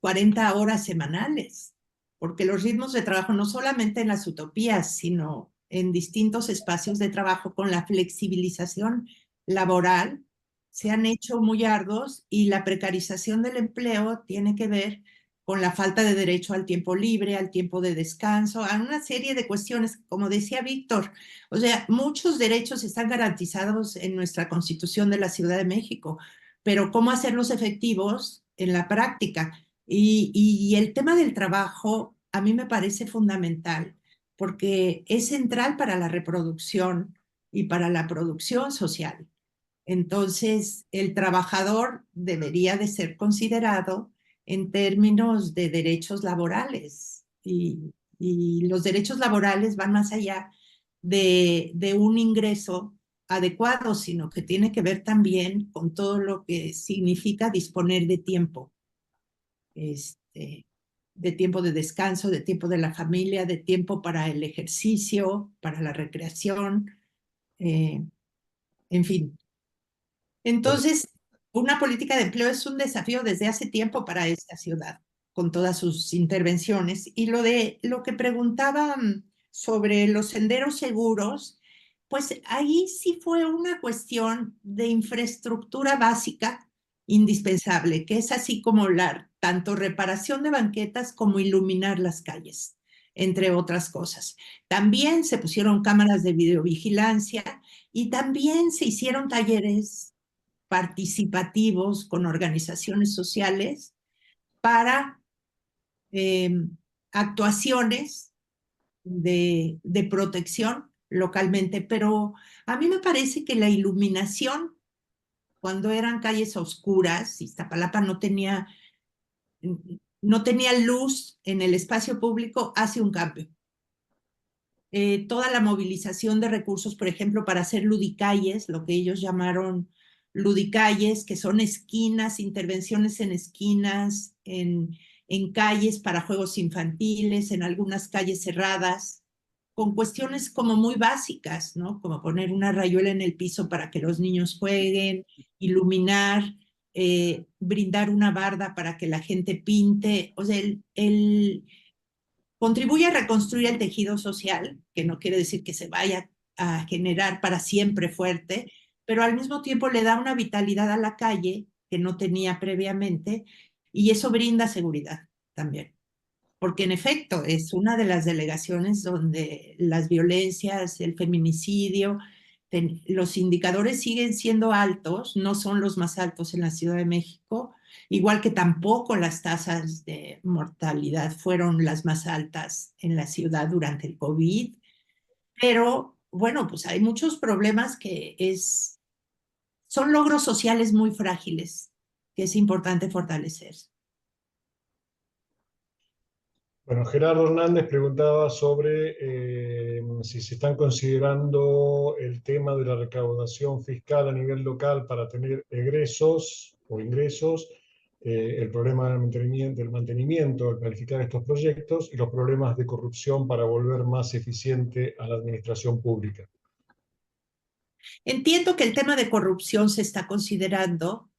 40 horas semanales, porque los ritmos de trabajo, no solamente en las utopías, sino en distintos espacios de trabajo con la flexibilización laboral, se han hecho muy arduos y la precarización del empleo tiene que ver con la falta de derecho al tiempo libre, al tiempo de descanso, a una serie de cuestiones, como decía Víctor. O sea, muchos derechos están garantizados en nuestra Constitución de la Ciudad de México, pero ¿cómo hacerlos efectivos en la práctica? Y el tema del trabajo a mí me parece fundamental porque es central para la reproducción y para la producción social. Entonces, el trabajador debería de ser considerado en términos de derechos laborales y los derechos laborales van más allá de un ingreso adecuado, sino que tiene que ver también con todo lo que significa disponer este, de tiempo de descanso, de tiempo de la familia, de tiempo para el ejercicio, para la recreación, en fin. Entonces, una política de empleo es un desafío desde hace tiempo para esta ciudad, con todas sus intervenciones. Y lo que preguntaban sobre los senderos seguros, pues ahí sí fue una cuestión de infraestructura básica indispensable, que es así como tanto reparación de banquetas como iluminar las calles, entre otras cosas. También se pusieron cámaras de videovigilancia y también se hicieron talleres participativos con organizaciones sociales para actuaciones de protección localmente. Pero a mí me parece que la iluminación, cuando eran calles oscuras, Iztapalapa no tenía luz en el espacio público, hace un cambio. Toda la movilización de recursos, por ejemplo, para hacer ludicalles, lo que ellos llamaron ludicalles, que son esquinas, intervenciones en esquinas, en calles para juegos infantiles, en algunas calles cerradas, con cuestiones como muy básicas, ¿no? Como poner una rayuela en el piso para que los niños jueguen, iluminar, brindar una barda para que la gente pinte. O sea, contribuye a reconstruir el tejido social, que no quiere decir que se vaya a generar para siempre fuerte, pero al mismo tiempo le da una vitalidad a la calle que no tenía previamente, y eso brinda seguridad también. Porque en efecto es una de las delegaciones donde las violencias, el feminicidio, los indicadores siguen siendo altos, no son los más altos en la Ciudad de México, igual que tampoco las tasas de mortalidad fueron las más altas en la ciudad durante el COVID, pero bueno, pues hay muchos problemas que son logros sociales muy frágiles que es importante fortalecer. Bueno, Gerardo Hernández preguntaba sobre si se están considerando el tema de la recaudación fiscal a nivel local para tener egresos o ingresos, el problema del mantenimiento al planificar estos proyectos y los problemas de corrupción para volver más eficiente a la administración pública. Entiendo que el tema de corrupción se está considerando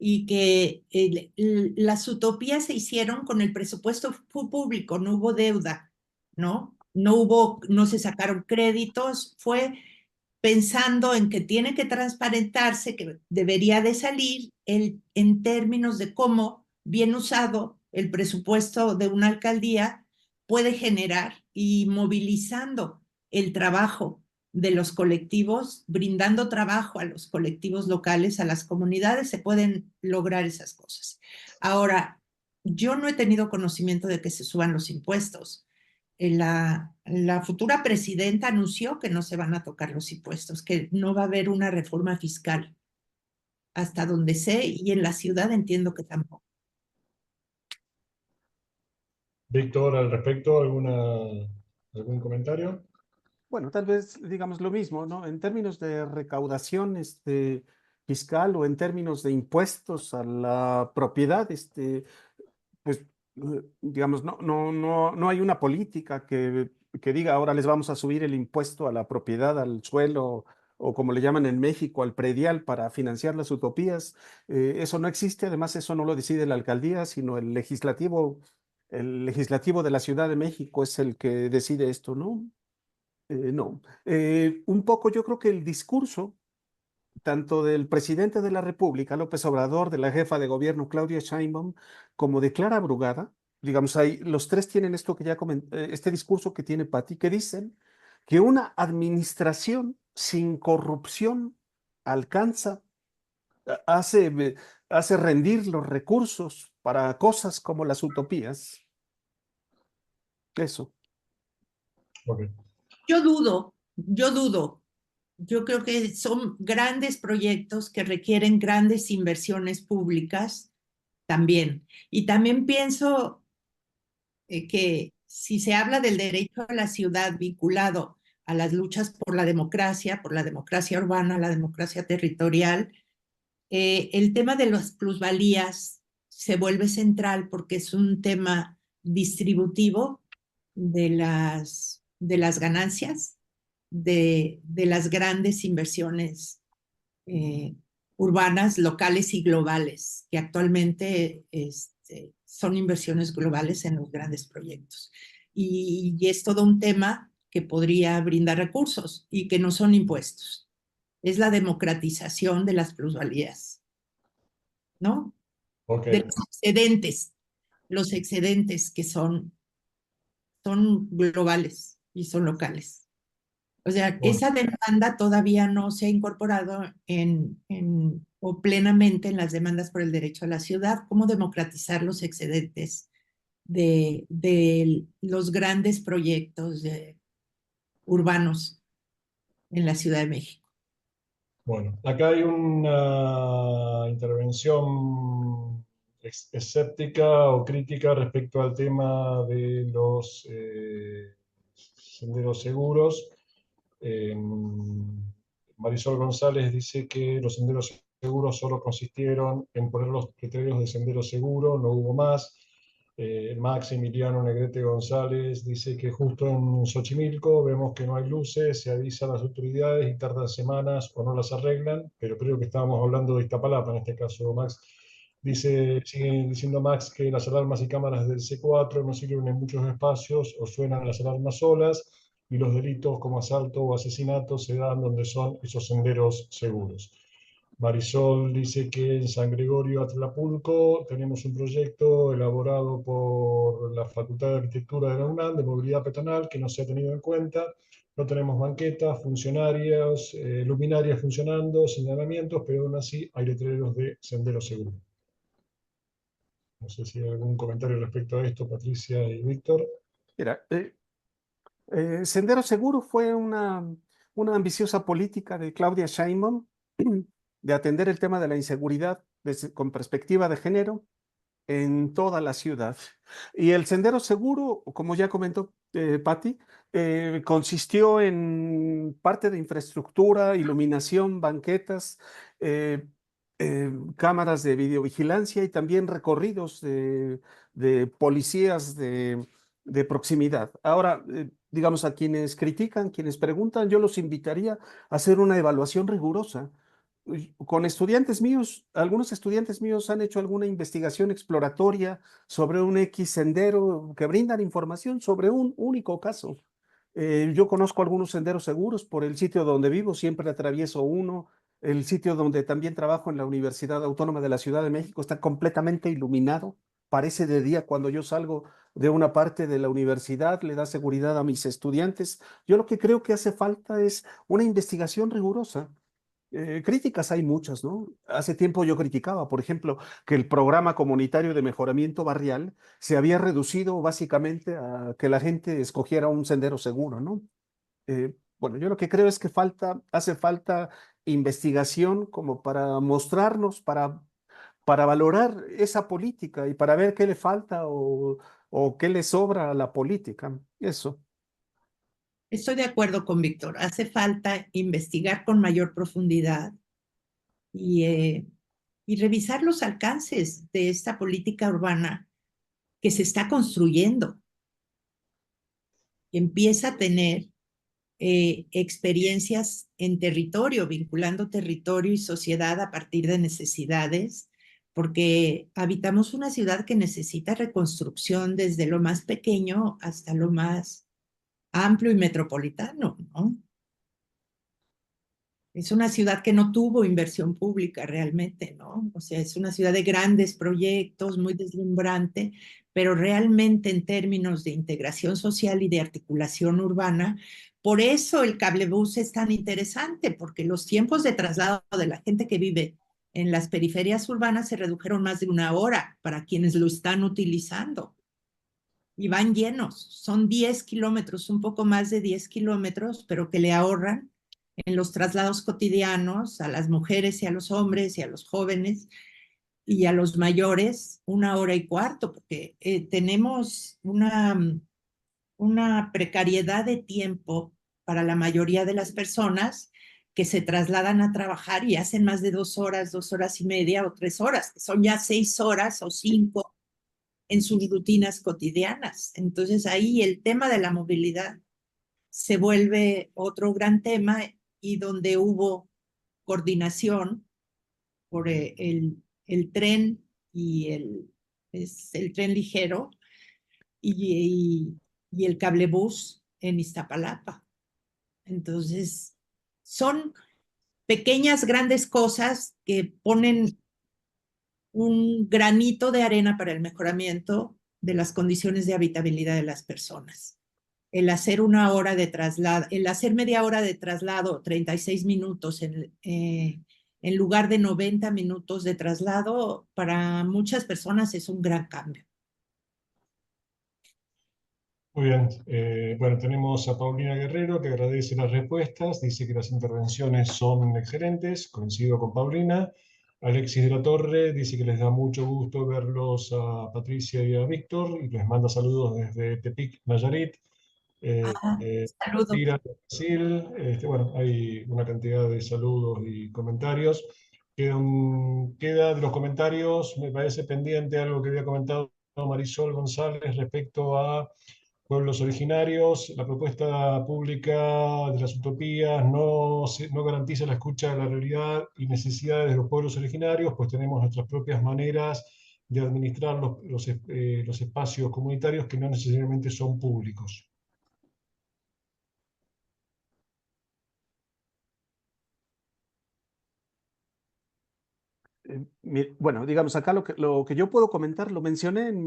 y que las utopías se hicieron con el presupuesto público, no hubo deuda, ¿no? No se sacaron créditos, fue pensando en que tiene que transparentarse, que debería de salir en términos de cómo, bien usado, el presupuesto de una alcaldía puede generar y movilizando el trabajo de los colectivos, brindando trabajo a los colectivos locales, a las comunidades, se pueden lograr esas cosas. Ahora, yo no he tenido conocimiento de que se suban los impuestos. La futura presidenta anunció que no se van a tocar los impuestos, que no va a haber una reforma fiscal, hasta donde sé, y en la ciudad entiendo que tampoco. Víctor, al respecto, ¿algún comentario? Bueno, tal vez digamos lo mismo, ¿no? En términos de recaudación fiscal o en términos de impuestos a la propiedad, pues digamos, no hay una política que diga ahora les vamos a subir el impuesto a la propiedad, al suelo, o como le llaman en México, al predial para financiar las utopías. Eso no existe, además eso no lo decide la alcaldía, sino el legislativo. El legislativo de la Ciudad de México es el que decide esto, ¿no? No. Un poco yo creo que el discurso tanto del presidente de la República, López Obrador, de la jefa de gobierno, Claudia Sheinbaum, como de Clara Brugada, digamos, ahí, los tres tienen esto que ya comenté, este discurso que tiene Patti, que dicen que una administración sin corrupción alcanza, hace rendir los recursos para cosas como las utopías. Eso. Okay. Yo dudo. Yo creo que son grandes proyectos que requieren grandes inversiones públicas también. Y también pienso que si se habla del derecho a la ciudad vinculado a las luchas por la democracia urbana, la democracia territorial, el tema de las plusvalías se vuelve central porque es un tema distributivo de las ganancias de las grandes inversiones urbanas, locales y globales, que actualmente son inversiones globales en los grandes proyectos. Y es todo un tema que podría brindar recursos y que no son impuestos. Es la democratización de las plusvalías, ¿no? Okay. De los excedentes que son globales y son locales. O sea, esa demanda todavía no se ha incorporado en o plenamente en las demandas por el derecho a la ciudad, cómo democratizar los excedentes de los grandes proyectos urbanos en la Ciudad de México. Bueno, acá hay una intervención escéptica o crítica respecto al tema de los senderos seguros. Marisol González dice que los senderos seguros solo consistieron en poner los criterios de sendero seguro, no hubo más. Maximiliano Negrete González dice que justo en Xochimilco vemos que no hay luces, se avisa a las autoridades y tardan semanas o no las arreglan, pero creo que estábamos hablando de Iztapalapa en este caso, Max. Dice, sigue diciendo Max que las alarmas y cámaras del C4 no sirven en muchos espacios o suenan las alarmas solas y los delitos como asalto o asesinato se dan donde son esos senderos seguros. Marisol dice que en San Gregorio Atlapulco tenemos un proyecto elaborado por la Facultad de Arquitectura de la UNAM de movilidad peatonal que no se ha tenido en cuenta. No tenemos banquetas, funcionarios, luminarias funcionando, señalamientos, pero aún así hay letreros de sendero seguro. No sé si hay algún comentario respecto a esto, Patricia y Víctor. Mira, Sendero Seguro fue una ambiciosa política de Claudia Sheinbaum de atender el tema de la inseguridad con perspectiva de género en toda la ciudad. Y el Sendero Seguro, como ya comentó Patti, consistió en parte de infraestructura, iluminación, banquetas, cámaras de videovigilancia y también recorridos de policías de proximidad. Ahora, digamos, a quienes critican, quienes preguntan, yo los invitaría a hacer una evaluación rigurosa con estudiantes míos. Algunos estudiantes míos han hecho alguna investigación exploratoria sobre un X sendero que brindan información sobre un único caso. Yo conozco algunos senderos seguros por el sitio donde vivo, siempre atravieso uno. El sitio donde también trabajo en la Universidad Autónoma de la Ciudad de México está completamente iluminado. Parece de día cuando yo salgo de una parte de la universidad, le da seguridad a mis estudiantes. Yo lo que creo que hace falta es una investigación rigurosa. Críticas hay muchas, ¿no? Hace tiempo yo criticaba, por ejemplo, que el programa comunitario de mejoramiento barrial se había reducido básicamente a que la gente escogiera un sendero seguro, ¿no? Bueno, yo lo que creo es que hace falta investigación como para mostrarnos, para valorar esa política y para ver qué le falta o qué le sobra a la política. Eso. Estoy de acuerdo con Víctor. Hace falta investigar con mayor profundidad y, y revisar los alcances de esta política urbana que se está construyendo. Empieza a tener experiencias en territorio, vinculando territorio y sociedad a partir de necesidades, porque habitamos una ciudad que necesita reconstrucción desde lo más pequeño hasta lo más amplio y metropolitano, ¿no? Es una ciudad que no tuvo inversión pública realmente, ¿no? O sea, es una ciudad de grandes proyectos, muy deslumbrante, pero realmente en términos de integración social y de articulación urbana, por eso el cablebús es tan interesante, porque los tiempos de traslado de la gente que vive en las periferias urbanas se redujeron más de 1 hora para quienes lo están utilizando. Y van llenos, son 10 kilómetros, un poco más de 10 kilómetros, pero que le ahorran en los traslados cotidianos a las mujeres y a los hombres y a los jóvenes y a los mayores 1 hora y cuarto, porque tenemos una precariedad de tiempo para la mayoría de las personas que se trasladan a trabajar y hacen más de 2 horas, 2 horas y media o 3 horas, que son ya 6 horas o 5 en sus rutinas cotidianas. Entonces ahí el tema de la movilidad se vuelve otro gran tema y donde hubo coordinación por el tren y el tren ligero y el cablebús en Iztapalapa. Entonces, son pequeñas, grandes cosas que ponen un granito de arena para el mejoramiento de las condiciones de habitabilidad de las personas. El hacer 1 hora de traslado, el hacer media hora de traslado, 36 minutos en lugar de 90 minutos de traslado, para muchas personas es un gran cambio. Muy bien. Bueno, tenemos a Paulina Guerrero, que agradece las respuestas, dice que las intervenciones son excelentes, coincido con Paulina. Alexis de la Torre dice que les da mucho gusto verlos a Patricia y a Víctor y les manda saludos desde Tepic, Nayarit. Saludos. Tira de Brasil, bueno, hay una cantidad de saludos y comentarios. Queda de los comentarios, me parece pendiente algo que había comentado Marisol González respecto a pueblos originarios. La propuesta pública de las utopías no garantiza la escucha de la realidad y necesidades de los pueblos originarios, pues tenemos nuestras propias maneras de administrar los espacios comunitarios que no necesariamente son públicos. Bueno, digamos, acá lo que yo puedo comentar, lo mencioné en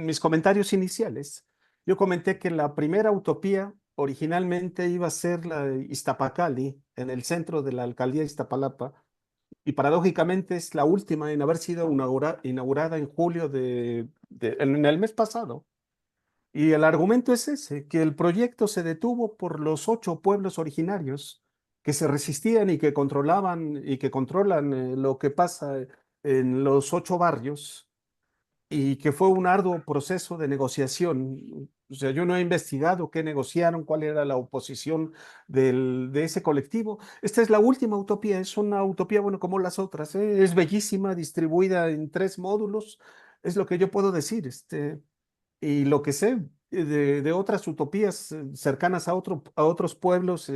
mis comentarios iniciales. Yo comenté que la primera utopía originalmente iba a ser la de Iztapacalli, en el centro de la alcaldía de Iztapalapa, y paradójicamente es la última en haber sido inaugurada en julio en el mes pasado. Y el argumento es ese, que el proyecto se detuvo por los 8 pueblos originarios que se resistían y que controlaban y que controlan lo que pasa en los 8 barrios y que fue un arduo proceso de negociación. O sea, yo no he investigado qué negociaron, cuál era la oposición de ese colectivo. Esta es la última utopía, es una utopía, bueno, como las otras, ¿eh? Es bellísima, distribuida en 3 módulos, es lo que yo puedo decir. Y lo que sé de otras utopías cercanas a otros pueblos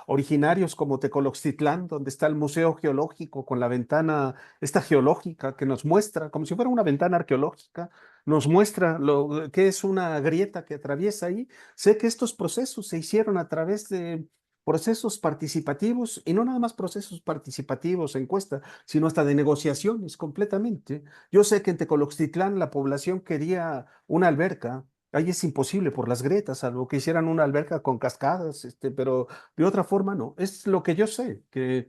originarios como Tecoloxtitlán, donde está el Museo Geológico con la ventana esta geológica que nos muestra, como si fuera una ventana arqueológica, nos muestra lo que es una grieta que atraviesa ahí. Sé que estos procesos se hicieron a través de procesos participativos y no nada más procesos participativos, encuesta, sino hasta de negociaciones completamente. Yo sé que en Tecoloxtitlán la población quería una alberca. Ahí es imposible por las grietas, salvo que hicieran una alberca con cascadas, pero de otra forma no. Es lo que yo sé, que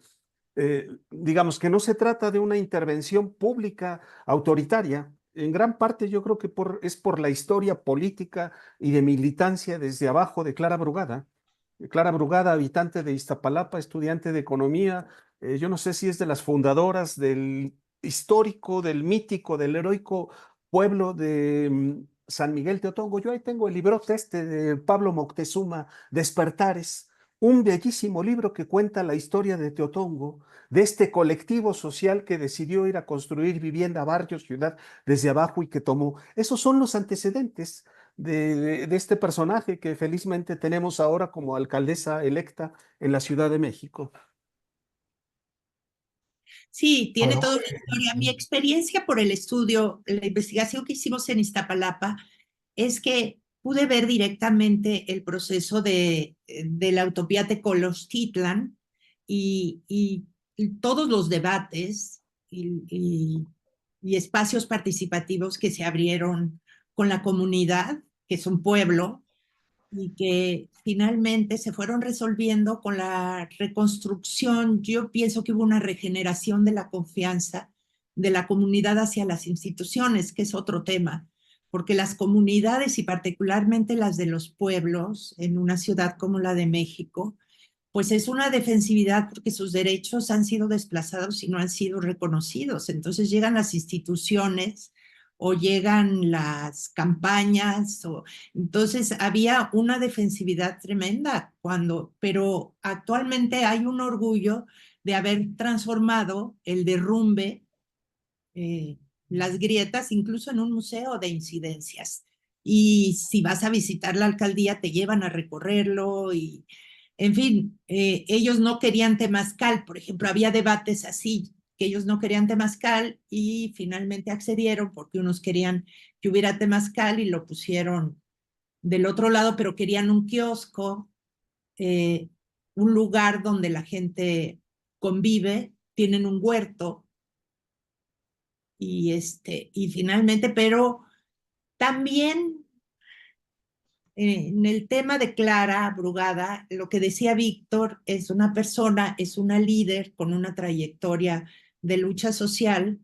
digamos que no se trata de una intervención pública autoritaria. En gran parte yo creo que es por la historia política y de militancia desde abajo de Clara Brugada. Clara Brugada, habitante de Iztapalapa, estudiante de economía, yo no sé si es de las fundadoras del histórico, del mítico, del heroico pueblo de San Miguel Teotongo. Yo ahí tengo el librote de Pablo Moctezuma, Despertares, un bellísimo libro que cuenta la historia de Teotongo, de este colectivo social que decidió ir a construir vivienda, barrio, ciudad desde abajo y que tomó. Esos son los antecedentes de este personaje que felizmente tenemos ahora como alcaldesa electa en la Ciudad de México. Sí, tiene Bueno, toda una historia. Mi experiencia por el estudio, la investigación que hicimos en Iztapalapa, es que pude ver directamente el proceso de la utopía Tecolochtitlan y todos los debates y espacios participativos que se abrieron con la comunidad, que es un pueblo, y que finalmente se fueron resolviendo con la reconstrucción. Yo pienso que hubo una regeneración de la confianza de la comunidad hacia las instituciones, que es otro tema, porque las comunidades y particularmente las de los pueblos en una ciudad como la de México, pues es una defensividad porque sus derechos han sido desplazados y no han sido reconocidos. Entonces llegan las instituciones o llegan las campañas, entonces había una defensividad tremenda pero actualmente hay un orgullo de haber transformado el derrumbe, eh, las grietas, incluso en un museo de incidencias. Y si vas a visitar la alcaldía, te llevan a recorrerlo y, en fin, ellos no querían temazcal, por ejemplo, había debates así, que ellos no querían temazcal y finalmente accedieron porque unos querían que hubiera temazcal y lo pusieron del otro lado, pero querían un kiosco, eh, un lugar donde la gente convive, tienen un huerto y finalmente, pero también en el tema de Clara Brugada, lo que decía Víctor es una persona, es una líder con una trayectoria de lucha social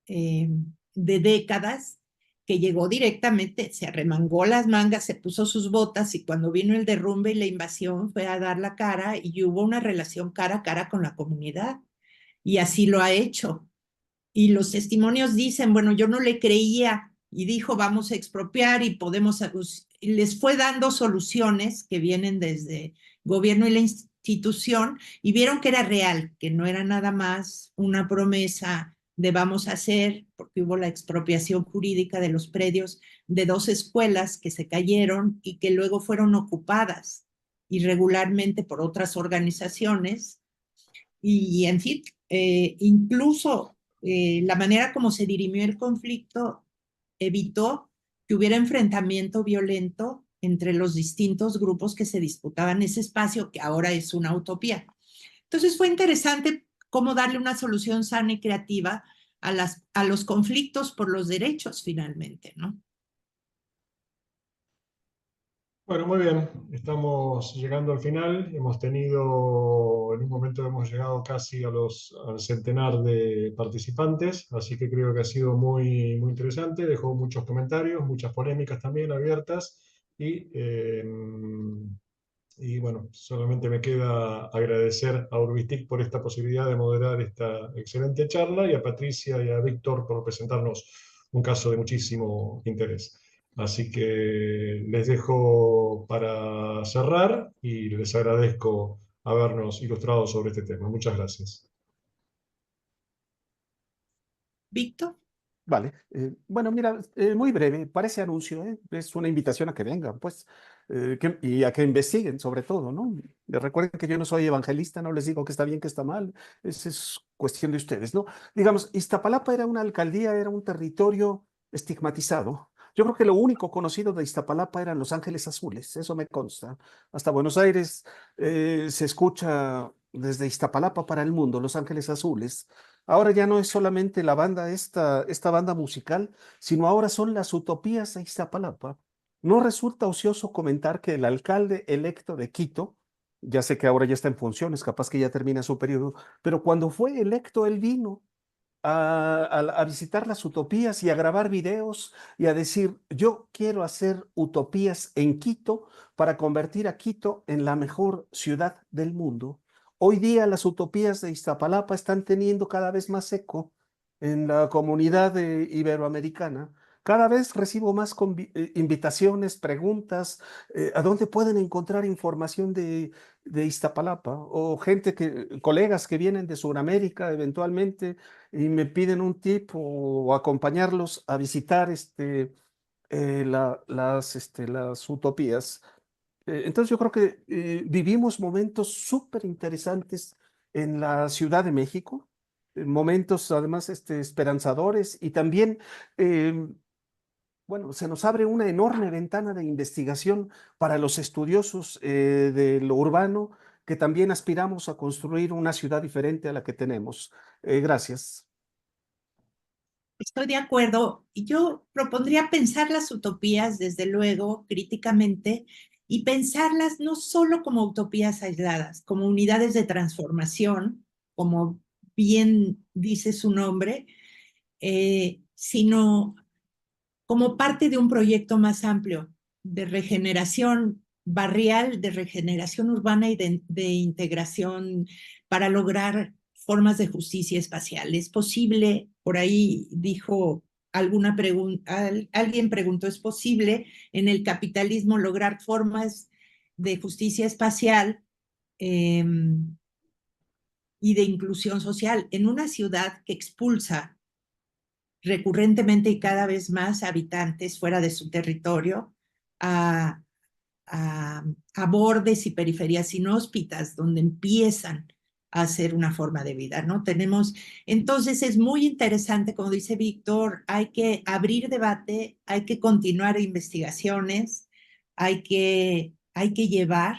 de décadas, que llegó directamente, se arremangó las mangas, se puso sus botas y cuando vino el derrumbe y la invasión fue a dar la cara y hubo una relación cara a cara con la comunidad y así lo ha hecho. Y los testimonios dicen, bueno, yo no le creía y dijo, vamos a expropiar y podemos, y les fue dando soluciones que vienen desde gobierno y la institución y vieron que era real, que no era nada más una promesa de vamos a hacer, porque hubo la expropiación jurídica de los predios de 2 escuelas que se cayeron y que luego fueron ocupadas irregularmente por otras organizaciones. Y en fin, incluso la manera como se dirimió el conflicto evitó que hubiera enfrentamiento violento entre los distintos grupos que se disputaban ese espacio, que ahora es una utopía. Entonces fue interesante cómo darle una solución sana y creativa a los conflictos por los derechos finalmente, ¿no? Bueno, muy bien, estamos llegando al final. Hemos tenido, en un momento hemos llegado casi al centenar de participantes, así que creo que ha sido muy, muy interesante. Dejó muchos comentarios, muchas polémicas también abiertas y bueno, solamente me queda agradecer a Urbistic por esta posibilidad de moderar esta excelente charla y a Patricia y a Víctor por presentarnos un caso de muchísimo interés. Así que les dejo para cerrar y les agradezco habernos ilustrado sobre este tema. Muchas gracias. Víctor. Vale, bueno, mira, muy breve, parece anuncio, es una invitación a que vengan, pues, y a que investiguen sobre todo, ¿no? Recuerden que yo no soy evangelista, no les digo que está bien, que está mal, esa es cuestión de ustedes, ¿no? Digamos, Iztapalapa era una alcaldía, era un territorio estigmatizado. Yo creo que lo único conocido de Iztapalapa eran Los Ángeles Azules, eso me consta. Hasta Buenos Aires se escucha desde Iztapalapa para el mundo, Los Ángeles Azules. Ahora ya no es solamente la banda, esta banda musical, sino ahora son las utopías de Iztapalapa. No resulta ocioso comentar que el alcalde electo de Quito, ya sé que ahora ya está en funciones, capaz que ya termina su periodo, pero cuando fue electo él vino a visitar las utopías y a grabar videos y a decir, yo quiero hacer utopías en Quito para convertir a Quito en la mejor ciudad del mundo. Hoy día las utopías de Iztapalapa están teniendo cada vez más eco en la comunidad iberoamericana. Cada vez recibo más invitaciones, preguntas, a dónde pueden encontrar información de Iztapalapa o colegas que vienen de Sudamérica eventualmente y me piden un tip o acompañarlos a visitar las utopías. Entonces yo creo que vivimos momentos súper interesantes en la Ciudad de México, momentos además esperanzadores y también, bueno, se nos abre una enorme ventana de investigación para los estudiosos de lo urbano que también aspiramos a construir una ciudad diferente a la que tenemos. Gracias. Estoy de acuerdo. Y yo propondría pensar las utopías, desde luego, críticamente, y pensarlas no solo como utopías aisladas, como unidades de transformación, como bien dice su nombre, sino como parte de un proyecto más amplio de regeneración barrial, de regeneración urbana y de integración para lograr formas de justicia espacial. ¿Es posible? Por ahí dijo alguna pregunta, alguien preguntó, ¿es posible en el capitalismo lograr formas de justicia espacial eh, y de inclusión social en una ciudad que expulsa recurrentemente y cada vez más habitantes fuera de su territorio a, a bordes y periferias inhóspitas donde empiezan a hacer una forma de vida, ¿no? Entonces es muy interesante, como dice Víctor, hay que abrir debate, hay que continuar investigaciones, hay que llevar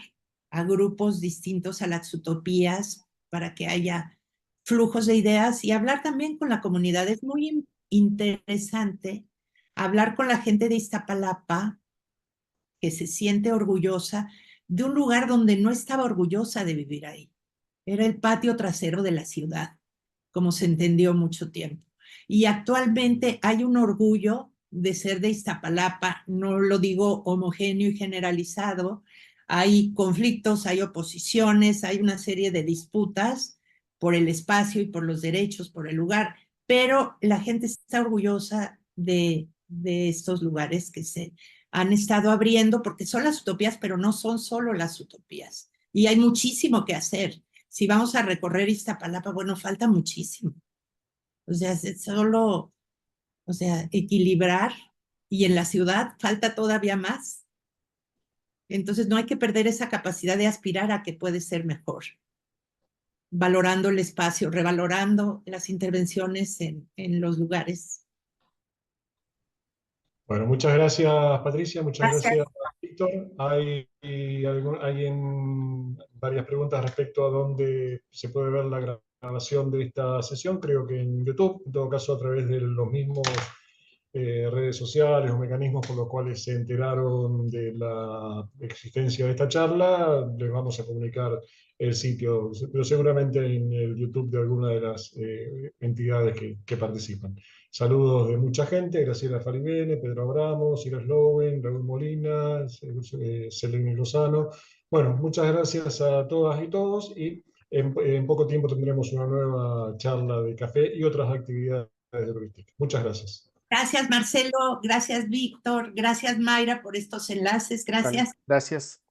a grupos distintos a las utopías para que haya flujos de ideas y hablar también con la comunidad. Es muy interesante hablar con la gente de Iztapalapa, que se siente orgullosa de un lugar donde no estaba orgullosa de vivir ahí. Era el patio trasero de la ciudad, como se entendió mucho tiempo. Y actualmente hay un orgullo de ser de Iztapalapa, no lo digo homogéneo y generalizado, hay conflictos, hay oposiciones, hay una serie de disputas por el espacio y por los derechos, por el lugar, pero la gente está orgullosa de estos lugares que se han estado abriendo, porque son las utopías, pero no son solo las utopías. Y hay muchísimo que hacer. Si vamos a recorrer Iztapalapa, bueno, falta muchísimo. O sea, es solo, o sea, equilibrar, y en la ciudad falta todavía más. Entonces no hay que perder esa capacidad de aspirar a que puede ser mejor, valorando el espacio, revalorando las intervenciones en los lugares. Bueno, muchas gracias, Patricia, muchas Gracias. gracias, Víctor. Hay varias preguntas respecto a dónde se puede ver la grabación de esta sesión, creo que en YouTube, en todo caso a través de los mismos redes sociales o mecanismos por los cuales se enteraron de la existencia de esta charla, les vamos a comunicar el sitio, pero seguramente en el YouTube de alguna de las entidades que participan. Saludos de mucha gente: Graciela Faribene, Pedro Abramos, Ira Slowen, Raúl Molina, Selene Lozano. Bueno, muchas gracias a todas y todos, y en poco tiempo tendremos una nueva charla de café y otras actividades de turística. Muchas gracias. Gracias, Marcelo. Gracias, Víctor. Gracias, Mayra, por estos enlaces. Gracias. Vale, gracias.